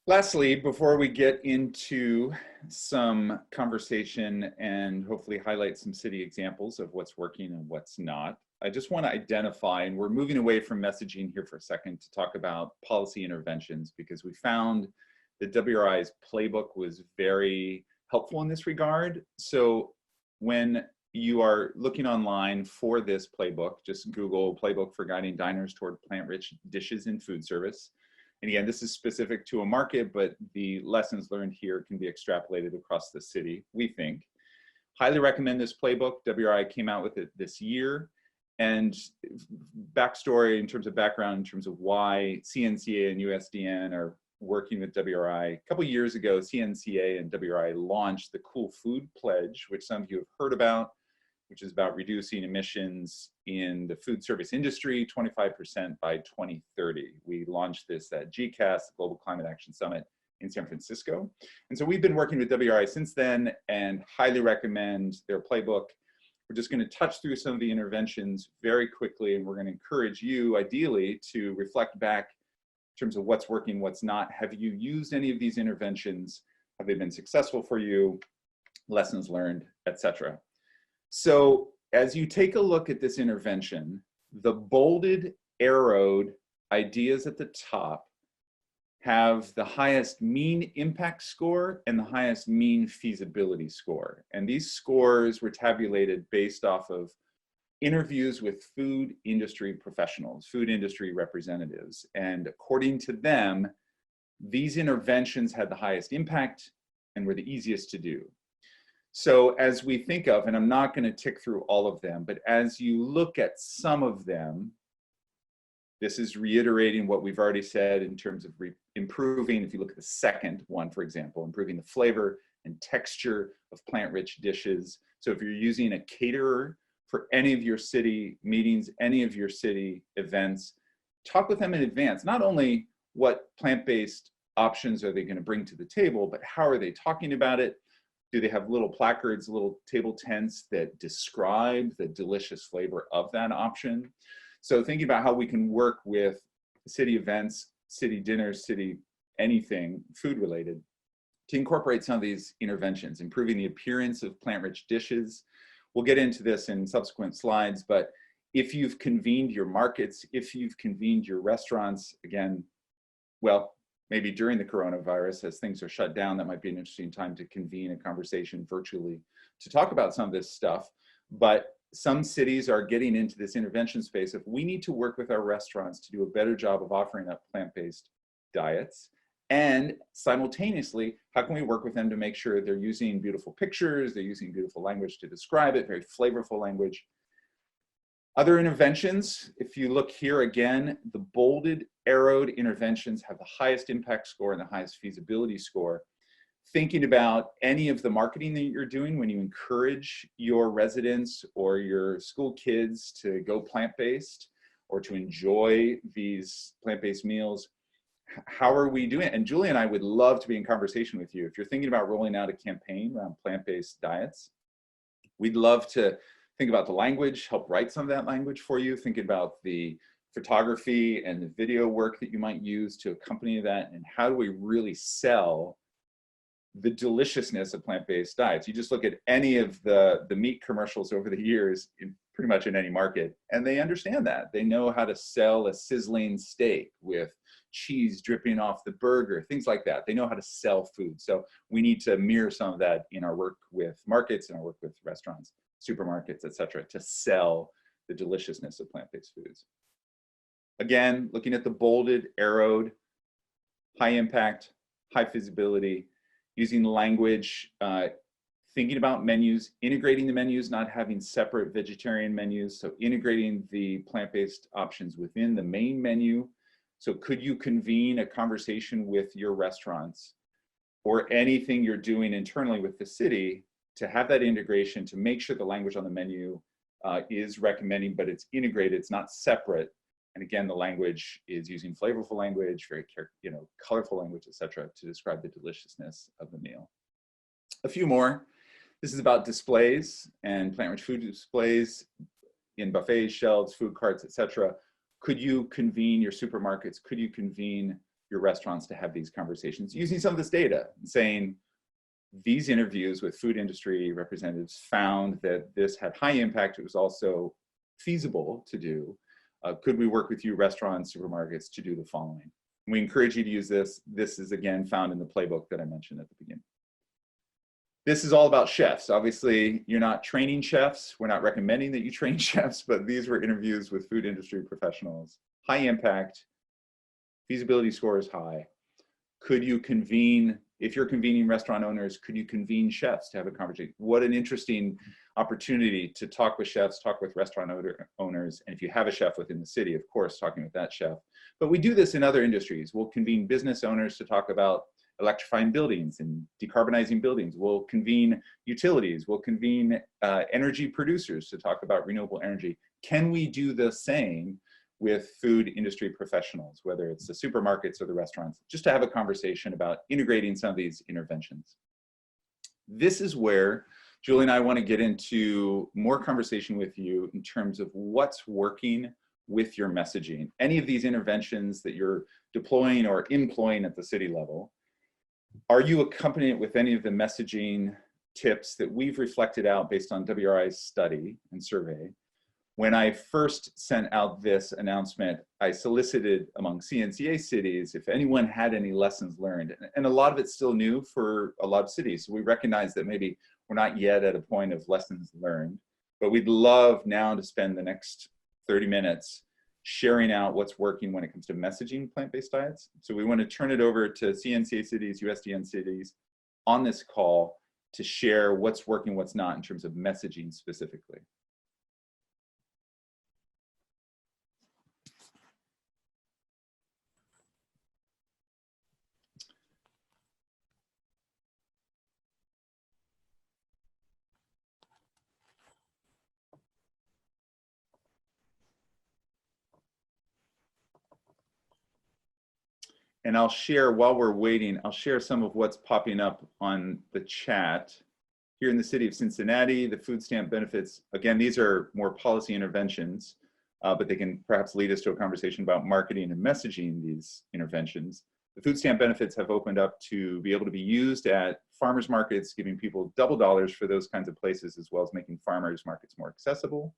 Lastly, before we get into some conversation and hopefully highlight some city examples of what's working and what's not, I just want to identify, and we're moving away from messaging here for a second to talk about policy interventions, because we found that WRI's playbook was very helpful in this regard. So when you are looking online for this playbook, just Google Playbook for Guiding Diners Toward Plant-Rich Dishes in Food Service. And again, this is specific to a market, but the lessons learned here can be extrapolated across the city, we think. Highly recommend this playbook. WRI came out with it this year. And backstory in terms of background, in terms of why CNCA and USDN are working with WRI. A couple years ago, CNCA and WRI launched the Cool Food Pledge, which some of you have heard about, which is about reducing emissions in the food service industry 25% by 2030. We launched this at GCAS, the Global Climate Action Summit in San Francisco. And so we've been working with WRI since then and highly recommend their playbook. We're just going to touch through some of the interventions very quickly, and we're going to encourage you, ideally, to reflect back in terms of what's working, what's not. Have you used any of these interventions? Have they been successful for you? Lessons learned, etc. So as you take a look at this intervention, the bolded, arrowed ideas at the top have the highest mean impact score and the highest mean feasibility score. And these scores were tabulated based off of interviews with food industry professionals, food industry representatives. And according to them, these interventions had the highest impact and were the easiest to do. So as we think of, and I'm not going to tick through all of them, but as you look at some of them, this is reiterating what we've already said in terms of improving, if you look at the second one, for example, improving the flavor and texture of plant-rich dishes. So if you're using a caterer for any of your city meetings, any of your city events, talk with them in advance. Not only what plant-based options are they going to bring to the table, but how are they talking about it? Do they have little placards, little table tents that describe the delicious flavor of that option? So thinking about how we can work with city events, city dinners, city anything food related to incorporate some of these interventions, improving the appearance of plant-rich dishes. We'll get into this in subsequent slides, but if you've convened your markets, if you've convened your restaurants, again, well, maybe during the coronavirus, as things are shut down, that might be an interesting time to convene a conversation virtually to talk about some of this stuff. But some cities are getting into this intervention space. If we need to work with our restaurants to do a better job of offering up plant-based diets, and simultaneously, how can we work with them to make sure they're using beautiful pictures, they're using beautiful language to describe it, very flavorful language. Other interventions, if you look here again, the bolded, arrowed interventions have the highest impact score and the highest feasibility score. Thinking about any of the marketing that you're doing when you encourage your residents or your school kids to go plant-based or to enjoy these plant-based meals, how are we doing it? And Julie and I would love to be in conversation with you. If you're thinking about rolling out a campaign around plant-based diets, we'd love to think about the language, help write some of that language for you, think about the photography and the video work that you might use to accompany that, and how do we really sell the deliciousness of plant-based diets. You just look at any of the meat commercials over the years, pretty much in any market, and they understand that. They know how to sell a sizzling steak with cheese dripping off the burger, things like that. They know how to sell food. So we need to mirror some of that in our work with markets and our work with restaurants, supermarkets, etc., to sell the deliciousness of plant-based foods. Again, looking at the bolded, arrowed, high impact, high feasibility, using language, thinking about menus, integrating the menus, not having separate vegetarian menus, so integrating the plant-based options within the main menu. So could you convene a conversation with your restaurants or anything you're doing internally with the city to have that integration, to make sure the language on the menu is recommending, but it's integrated, it's not separate. And again, the language is using flavorful language, very colorful language, etc., to describe the deliciousness of the meal. A few more. This is about displays and plant-rich food displays in buffets, shelves, food carts, etc. Could you convene your supermarkets? Could you convene your restaurants to have these conversations using some of this data and saying, these interviews with food industry representatives found that this had high impact. It was also feasible to do, could we work with you, restaurants, supermarkets, to do the following? We encourage you to use this. This is again found in the playbook that I mentioned at the beginning. This is all about chefs. Obviously, you're not training chefs. We're not recommending that you train chefs, but these were interviews with food industry professionals. High impact, feasibility score is high. Could you convene, if you're convening restaurant owners, could you convene chefs to have a conversation? What an interesting opportunity to talk with chefs, talk with restaurant owners, and if you have a chef within the city, of course, talking with that chef. But we do this in other industries. We'll convene business owners to talk about electrifying buildings and decarbonizing buildings. We'll convene utilities. We'll convene energy producers to talk about renewable energy. Can we do the same with food industry professionals, whether it's the supermarkets or the restaurants, just to have a conversation about integrating some of these interventions? This is where Julie and I want to get into more conversation with you in terms of what's working with your messaging. Any of these interventions that you're deploying or employing at the city level, are you accompanying it with any of the messaging tips that we've reflected out based on WRI's study and survey? When I first sent out this announcement, I solicited among CNCA cities if anyone had any lessons learned. And a lot of it's still new for a lot of cities. So we recognize that maybe we're not yet at a point of lessons learned, but we'd love now to spend the next 30 minutes sharing out what's working when it comes to messaging plant-based diets. So we want to turn it over to CNCA cities, USDN cities on this call to share what's working, what's not in terms of messaging specifically. And I'll share, while we're waiting, I'll share some of what's popping up on the chat. Here in the city of Cincinnati, the food stamp benefits, again, these are more policy interventions, but they can perhaps lead us to a conversation about marketing and messaging these interventions. The food stamp benefits have opened up to be able to be used at farmers markets, giving people double dollars for those kinds of places, as well as making farmers markets more accessible.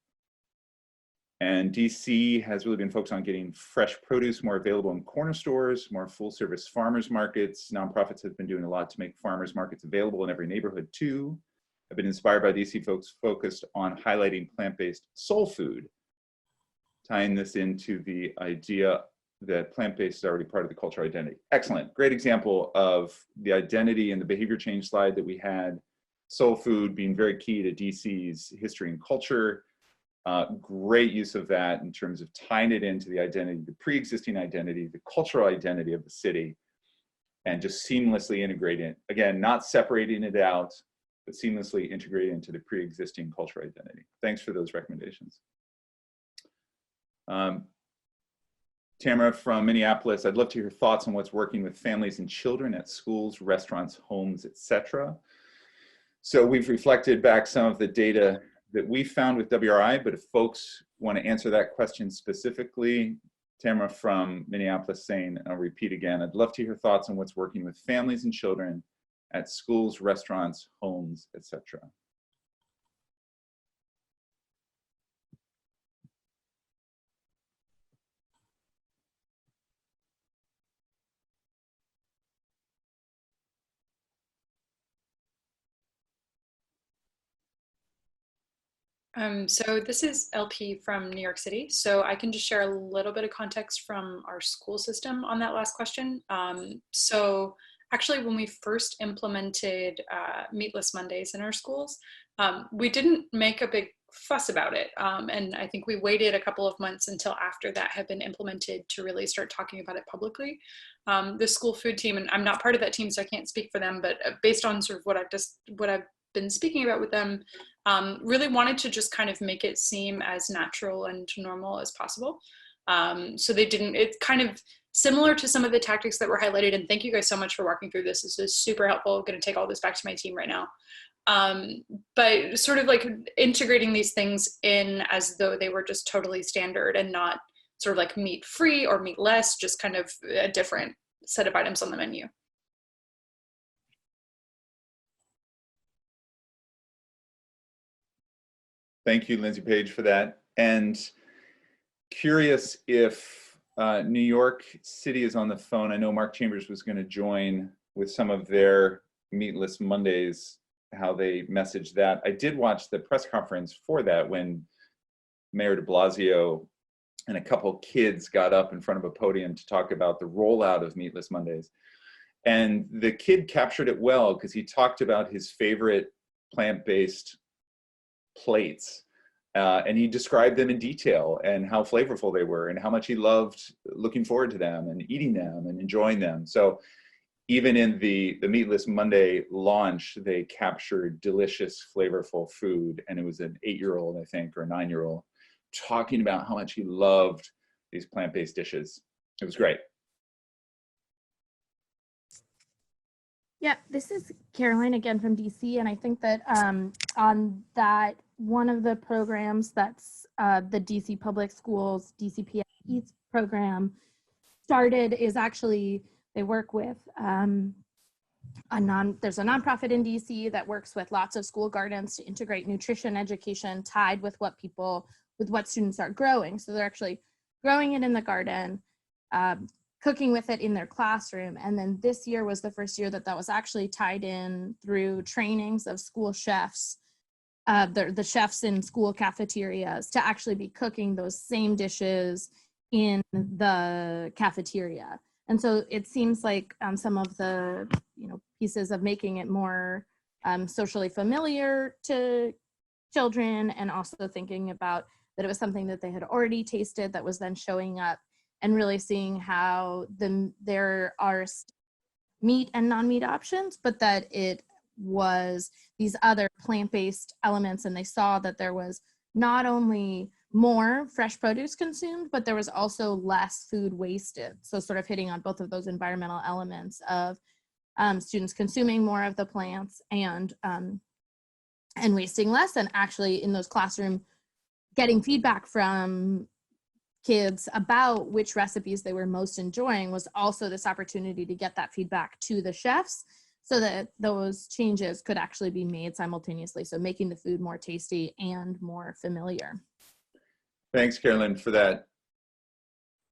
And DC has really been focused on getting fresh produce more available in corner stores, more full service farmers markets. Nonprofits have been doing a lot to make farmers markets available in every neighborhood too. I've been inspired by DC folks focused on highlighting plant-based soul food, tying this into the idea that plant-based is already part of the cultural identity. Excellent, great example of the identity and the behavior change slide that we had. Soul food being very key to DC's history and culture. Great use of that in terms of tying it into the identity, the pre-existing identity, the cultural identity of the city, and just seamlessly integrating it. Again, not separating it out, but seamlessly integrating into the pre-existing cultural identity. Thanks for those recommendations. Tamara from Minneapolis, I'd love to hear your thoughts on what's working with families and children at schools, restaurants, homes, etc. So we've reflected back some of the data that we found with WRI, but if folks want to answer that question specifically, Tamara from Minneapolis saying, I'll repeat again, I'd love to hear thoughts on what's working with families and children at schools, restaurants, homes, etc. So this is LP from New York City. So I can just share a little bit of context from our school system on that last question. So actually, when we first implemented Meatless Mondays in our schools, we didn't make a big fuss about it. And I think we waited a couple of months until after that had been implemented to really start talking about it publicly. The school food team, and I'm not part of that team, so I can't speak for them, but based on sort of what I've been speaking about with them, really wanted to just kind of make it seem as natural and normal as possible. So they didn't, it's kind of similar to some of the tactics that were highlighted, and thank you guys so much for walking through this. This is super helpful. I'm going to take all this back to my team right now. But sort of like integrating these things in as though they were just totally standard and not sort of like meat free or meat less, just kind of a different set of items on the menu. Thank you, Lindsay Page, for that. And curious if New York City is on the phone. I know Mark Chambers was going to join with some of their Meatless Mondays, how they messaged that. I did watch the press conference for that when Mayor de Blasio and a couple kids got up in front of a podium to talk about the rollout of Meatless Mondays. And the kid captured it well because he talked about his favorite plant-based plates. And he described them in detail and how flavorful they were and how much he loved looking forward to them and eating them and enjoying them. So even in the Meatless Monday launch, they captured delicious, flavorful food. And it was an 8-year-old, I think, or a 9-year-old, talking about how much he loved these plant-based dishes. It was great. Yeah, this is Caroline again from DC, and I think that on that, one of the programs that's the DC Public Schools DCPS Eats program started is actually, they work with there's a nonprofit in DC that works with lots of school gardens to integrate nutrition education tied with what students are growing. So they're actually growing it in the garden, cooking with it in their classroom. And then this year was the first year that was actually tied in through trainings of school chefs, the chefs in school cafeterias, to actually be cooking those same dishes in the cafeteria. And so it seems like some of the pieces of making it more socially familiar to children, and also thinking about that it was something that they had already tasted that was then showing up, and really seeing how there are meat and non-meat options, but that it was these other plant-based elements. And they saw that there was not only more fresh produce consumed, but there was also less food wasted. So sort of hitting on both of those environmental elements of students consuming more of the plants and wasting less, and actually in those classroom getting feedback from kids about which recipes they were most enjoying, was also this opportunity to get that feedback to the chefs so that those changes could actually be made simultaneously. So making the food more tasty and more familiar. Thanks, Carolyn, for that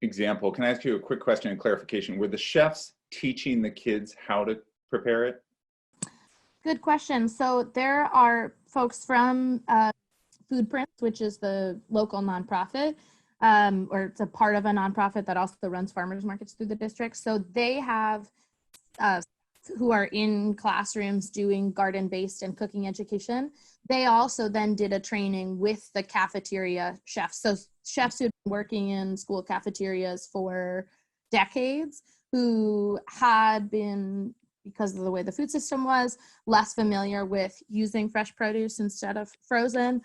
example. Can I ask you a quick question and clarification? Were the chefs teaching the kids how to prepare it? Good question. So there are folks from Food Prints, which is the local nonprofit, or it's a part of a nonprofit that also runs farmers markets through the district. So they have who are in classrooms doing garden-based and cooking education. They also then did a training with the cafeteria chefs. So chefs who've been working in school cafeterias for decades, who had been, because of the way the food system was, less familiar with using fresh produce instead of frozen,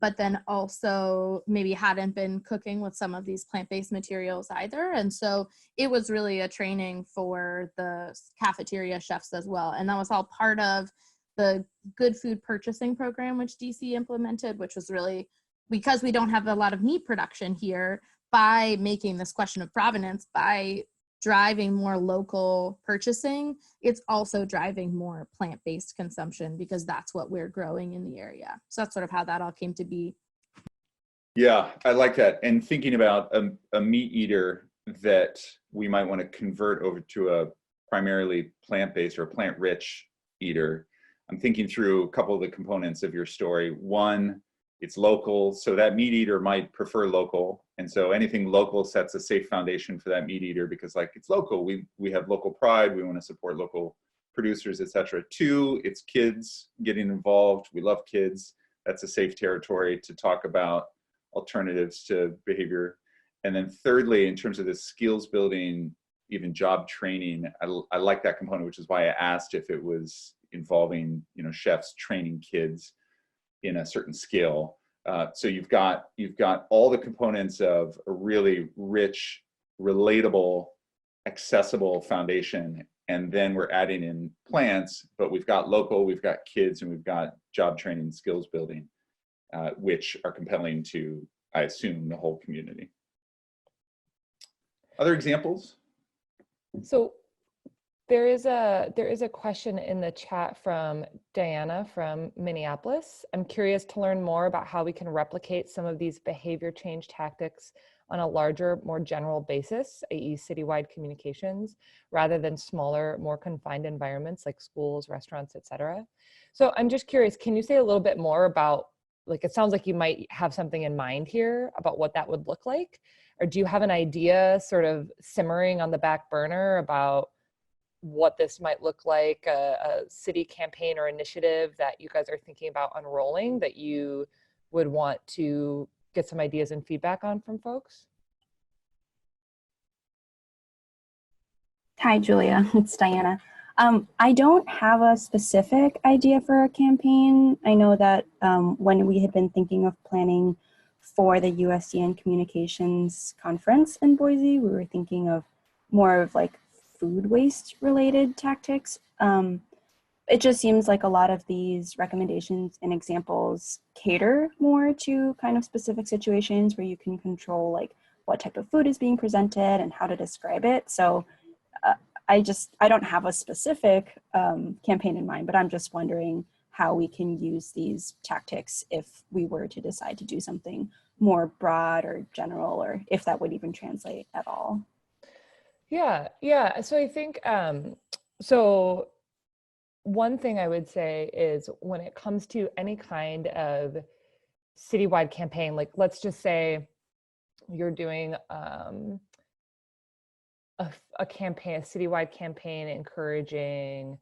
but then also maybe hadn't been cooking with some of these plant-based materials either. And so it was really a training for the cafeteria chefs as well. And that was all part of the good food purchasing program, which DC implemented, which was really, because we don't have a lot of meat production here, by making this question of provenance, by driving more local purchasing, it's also driving more plant-based consumption because that's what we're growing in the area. So that's sort of how that all came to be. Yeah, I like that. And thinking about a meat eater that we might want to convert over to a primarily plant-based or plant-rich eater, I'm thinking through a couple of the components of your story. One, it's local, so that meat eater might prefer local. And so anything local sets a safe foundation for that meat eater because, like, it's local. We have local pride. We want to support local producers, etc. Two, it's kids getting involved. We love kids. That's a safe territory to talk about alternatives to behavior. And then thirdly, in terms of the skills building, even job training, I like that component, which is why I asked if it was involving, chefs training kids in a certain skill. So you've got all the components of a really rich, relatable, accessible foundation, and then we're adding in plants, but we've got local, we've got kids, and we've got job training, skills building, which are compelling to, I assume, the whole community. Other examples? So There is a question in the chat from Diana from Minneapolis. I'm curious to learn more about how we can replicate some of these behavior change tactics on a larger, more general basis, i.e. citywide communications, rather than smaller, more confined environments like schools, restaurants, etc. So I'm just curious, can you say a little bit more about, like, it sounds like you might have something in mind here about what that would look like? Or do you have an idea sort of simmering on the back burner about what this might look like, a city campaign or initiative that you guys are thinking about unrolling that you would want to get some ideas and feedback on from folks? Hi, Julia, it's Diana. I don't have a specific idea for a campaign. I know that when we had been thinking of planning for the USDN Communications Conference in Boise, we were thinking of more of like food waste related tactics. It just seems like a lot of these recommendations and examples cater more to kind of specific situations where you can control like what type of food is being presented and how to describe it. So I don't have a specific campaign in mind, but I'm just wondering how we can use these tactics if we were to decide to do something more broad or general, or if that would even translate at all. Yeah. So I think, so one thing I would say is when it comes to any kind of citywide campaign, like let's just say you're doing a campaign, a citywide campaign encouraging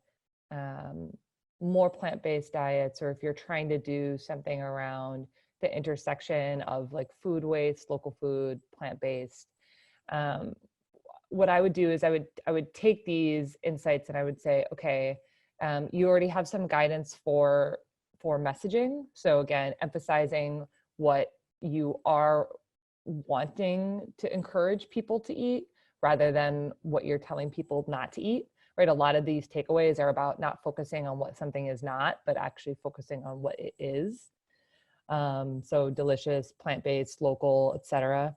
more plant-based diets, or if you're trying to do something around the intersection of like food waste, local food, plant-based, what I would do is I would take these insights and I would say, okay, you already have some guidance for messaging. So again, emphasizing what you are wanting to encourage people to eat rather than what you're telling people not to eat, right? A lot of these takeaways are about not focusing on what something is not, but actually focusing on what it is. So delicious, plant-based, local, etc.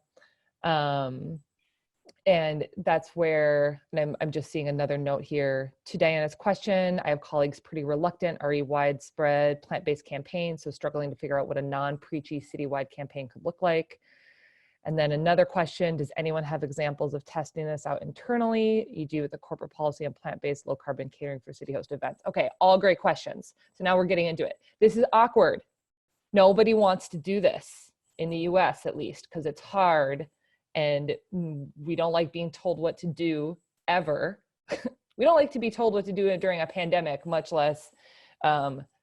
And that's where, and I'm just seeing another note here to Diana's question. I have colleagues pretty reluctant, already widespread plant-based campaigns, so struggling to figure out what a non-preachy citywide campaign could look like. And then another question, does anyone have examples of testing this out internally, e.g. with the corporate policy on plant-based low carbon catering for city host events? Okay, all great questions. So now we're getting into it. This is awkward. Nobody wants to do this in the US at least, because it's hard. And we don't like being told what to do ever. We don't like to be told what to do during a pandemic, much less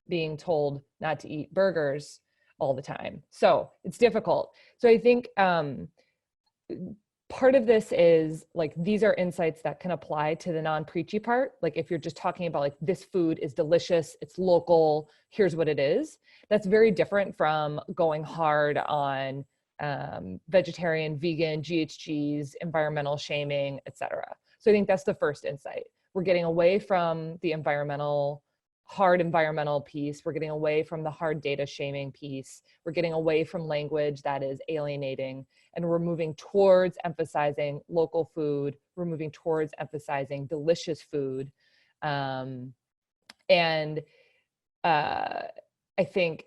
being told not to eat burgers all the time. So it's difficult. So I think part of this is like, these are insights that can apply to the non-preachy part. Like if you're just talking about like, this food is delicious, it's local, here's what it is. That's very different from going hard on vegetarian, vegan, GHGs, environmental shaming, etc. So I think that's the first insight. We're getting away from the hard environmental piece. We're getting away from the hard data shaming piece. We're getting away from language that is alienating, and we're moving towards emphasizing local food. We're moving towards emphasizing delicious food. And I think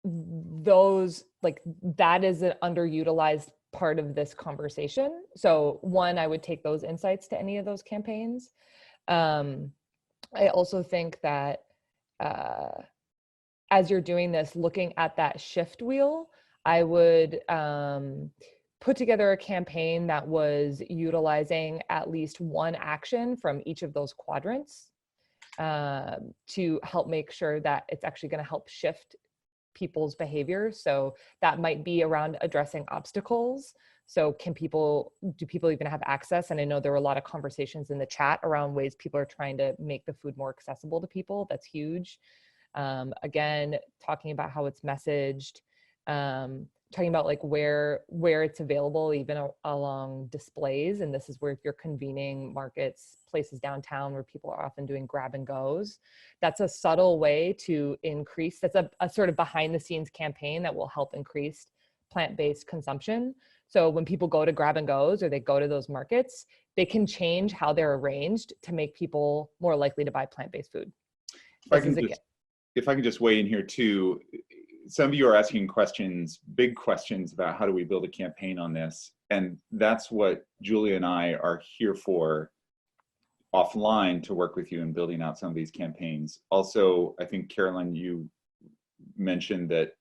those, like, that is an underutilized part of this conversation. So one, I would take those insights to any of those campaigns. I also think that as you're doing this, looking at that shift wheel, I would put together a campaign that was utilizing at least one action from each of those quadrants to help make sure that it's actually going to help shift people's behavior. So that might be around addressing obstacles. So do people even have access? And I know there were a lot of conversations in the chat around ways people are trying to make the food more accessible to people. That's huge. Again, talking about how it's messaged, talking about like where it's available, even along displays. And this is where if you're convening markets, places downtown where people are often doing grab and goes, that's a subtle way to increase, that's a sort of behind the scenes campaign that will help increase plant-based consumption. So when people go to grab and goes or they go to those markets, they can change how they're arranged to make people more likely to buy plant-based food. If I can just weigh in here too, some of you are asking questions, big questions about how do we build a campaign on this, and that's what Julia and I are here for offline, to work with you in building out some of these campaigns. Also, I think, Carolyn, you mentioned that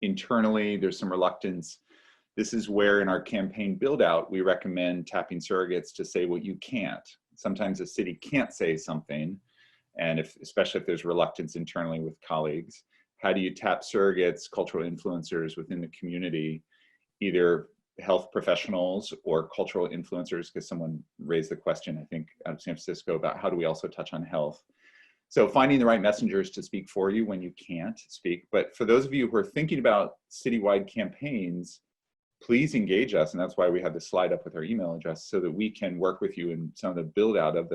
internally there's some reluctance. This is where in our campaign build out, we recommend tapping surrogates to say what you can't. Sometimes a city can't say something, and especially if there's reluctance internally with colleagues. How do you tap surrogates, cultural influencers within the community, either health professionals or cultural influencers, because someone raised the question, I think, out of San Francisco, about how do we also touch on health. So finding the right messengers to speak for you when you can't speak. But for those of you who are thinking about citywide campaigns, please engage us. And that's why we have this slide up with our email address, so that we can work with you in some of the build out of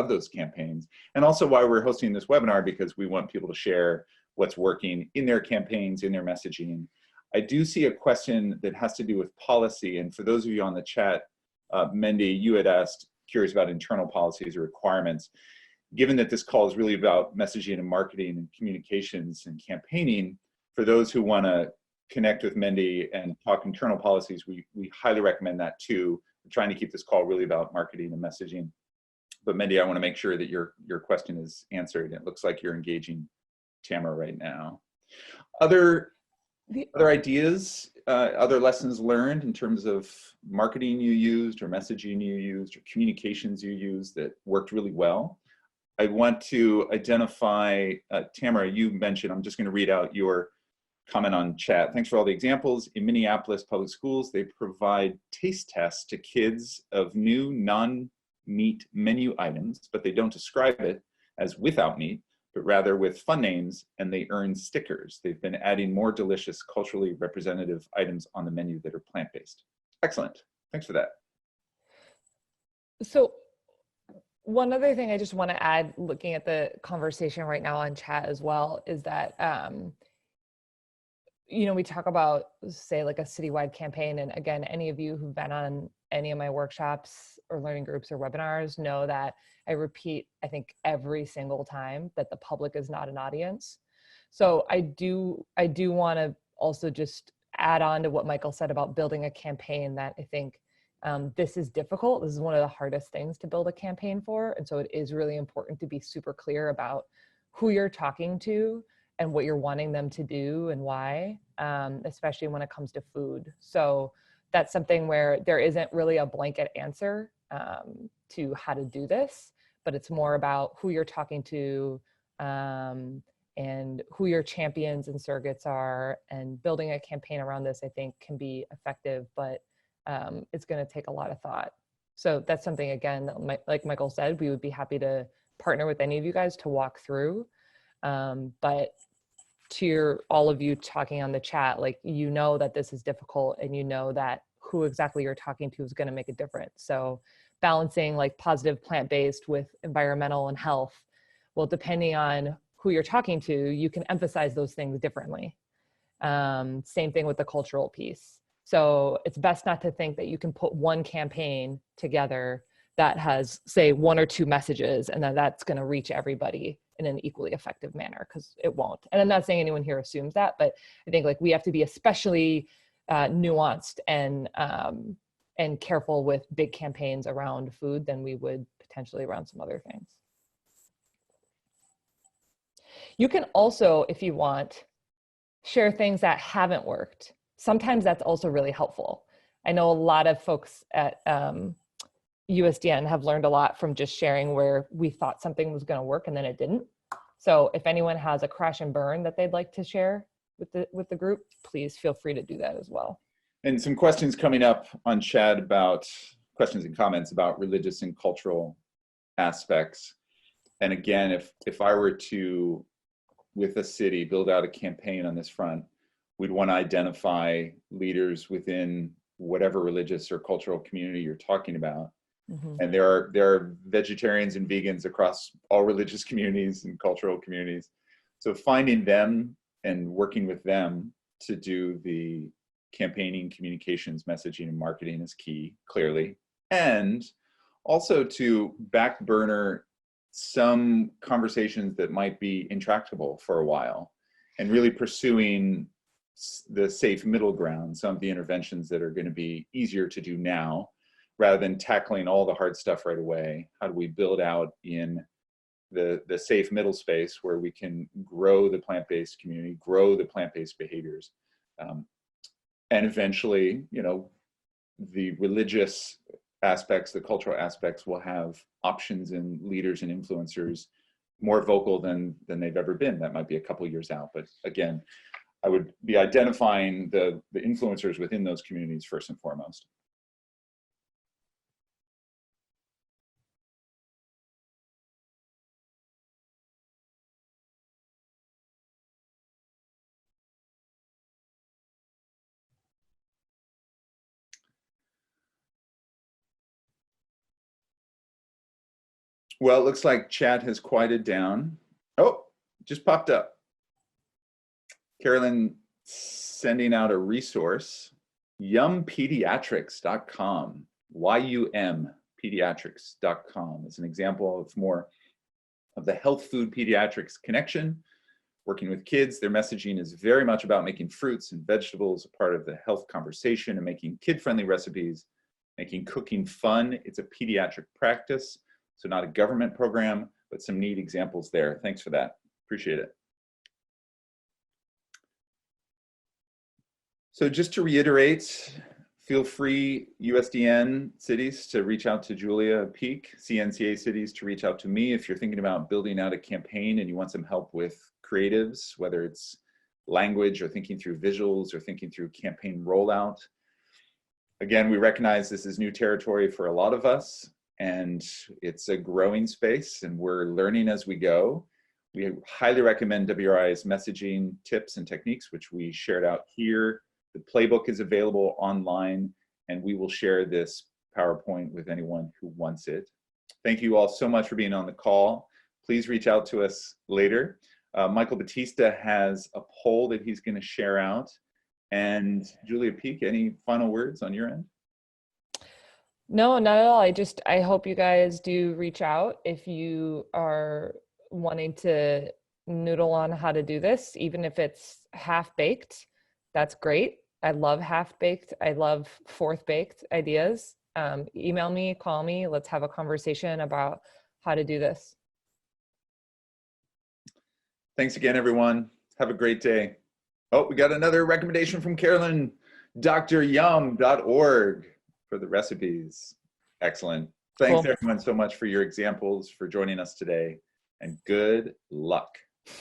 those campaigns. And also why we're hosting this webinar, because we want people to share what's working in their campaigns, in their messaging. I do see a question that has to do with policy. And for those of you on the chat, Mendy, you had asked, curious about internal policies or requirements. Given that this call is really about messaging and marketing and communications and campaigning, for those who want to connect with Mendy and talk internal policies, we highly recommend that too. We're trying to keep this call really about marketing and messaging. But Mendy, I want to make sure that your question is answered. It looks like you're engaging Tamara right now. Other ideas, other lessons learned in terms of marketing you used or messaging you used or communications you used that worked really well? I want to identify, Tamara, you mentioned, I'm just going to read out your comment on chat. Thanks for all the examples. In Minneapolis public schools, they provide taste tests to kids of new non-meat menu items, but they don't describe it as without meat, but rather with fun names, and they earn stickers. They've been adding more delicious, culturally representative items on the menu that are plant-based. Excellent. Thanks for that. So one other thing I just want to add, looking at the conversation right now on chat as well, is that, you know, we talk about, say, like a citywide campaign. And again, any of you who've been on any of my workshops or learning groups or webinars know that I repeat, I think, every single time that the public is not an audience. So I do want to also just add on to what Michael said about building a campaign, that I think this is difficult. This is one of the hardest things to build a campaign for. And so it is really important to be super clear about who you're talking to and what you're wanting them to do and why, especially when it comes to food. So that's something where there isn't really a blanket answer to how to do this, but it's more about who you're talking to and who your champions and surrogates are, and building a campaign around this, I think, can be effective, but it's going to take a lot of thought. So that's something, again, like Michael said, we would be happy to partner with any of you guys to walk through. But to all of you talking on the chat, like, you know that this is difficult, and you know that who exactly you're talking to is going to make a difference. So balancing like positive plant-based with environmental and health, well, depending on who you're talking to, you can emphasize those things differently. Same thing with the cultural piece. So it's best not to think that you can put one campaign together that has, say, one or two messages, and then that's going to reach everybody in an equally effective manner, because it won't. And I'm not saying anyone here assumes that, but I think like we have to be especially nuanced and careful with big campaigns around food than we would potentially around some other things. You can also, if you want, share things that haven't worked. Sometimes that's also really helpful. I know a lot of folks at USDN have learned a lot from just sharing where we thought something was going to work and then it didn't. So if anyone has a crash and burn that they'd like to share with the group, please feel free to do that as well. And some questions coming up on chat about questions and comments about religious and cultural aspects. And again, if I were to, with a city, build out a campaign on this front, we'd want to identify leaders within whatever religious or cultural community you're talking about. Mm-hmm. And there are vegetarians and vegans across all religious communities and cultural communities. So finding them and working with them to do the campaigning, communications, messaging, and marketing is key, clearly. And also to back burner some conversations that might be intractable for a while, and really pursuing the safe middle ground, some of the interventions that are going to be easier to do now, rather than tackling all the hard stuff right away. How do we build out in the safe middle space where we can grow the plant-based community, grow the plant-based behaviors, and eventually, you know, the religious aspects, the cultural aspects will have options and leaders and influencers more vocal than they've ever been. That might be a couple years out, but again, I would be identifying the influencers within those communities first and foremost. Well, it looks like chat has quieted down. Oh, just popped up. Carolyn sending out a resource, yumpediatrics.com, Y-U-M pediatrics.com. It's an example of more of the health food pediatrics connection. Working with kids, their messaging is very much about making fruits and vegetables a part of the health conversation and making kid-friendly recipes, making cooking fun. It's a pediatric practice, so not a government program, but some neat examples there. Thanks for that. Appreciate it. So just to reiterate, feel free, USDN cities, to reach out to Julia Peak, CNCA cities to reach out to me if you're thinking about building out a campaign and you want some help with creatives, whether it's language or thinking through visuals or thinking through campaign rollout. Again, we recognize this is new territory for a lot of us, and it's a growing space, and we're learning as we go. We highly recommend WRI's messaging tips and techniques, which we shared out here. The playbook is available online, and we will share this PowerPoint with anyone who wants it. Thank you all so much for being on the call. Please reach out to us later. Michael Batista has a poll that he's going to share out. And Julia Peak, any final words on your end? No, not at all. I hope you guys do reach out if you are wanting to noodle on how to do this, even if it's half-baked. That's great. I love half-baked. I love fourth-baked ideas. Email me, call me. Let's have a conversation about how to do this. Thanks again, everyone. Have a great day. Oh, we got another recommendation from Carolyn, dryum.org for the recipes. Excellent. Thanks, Cool. everyone, so much for your examples, for joining us today, and good luck.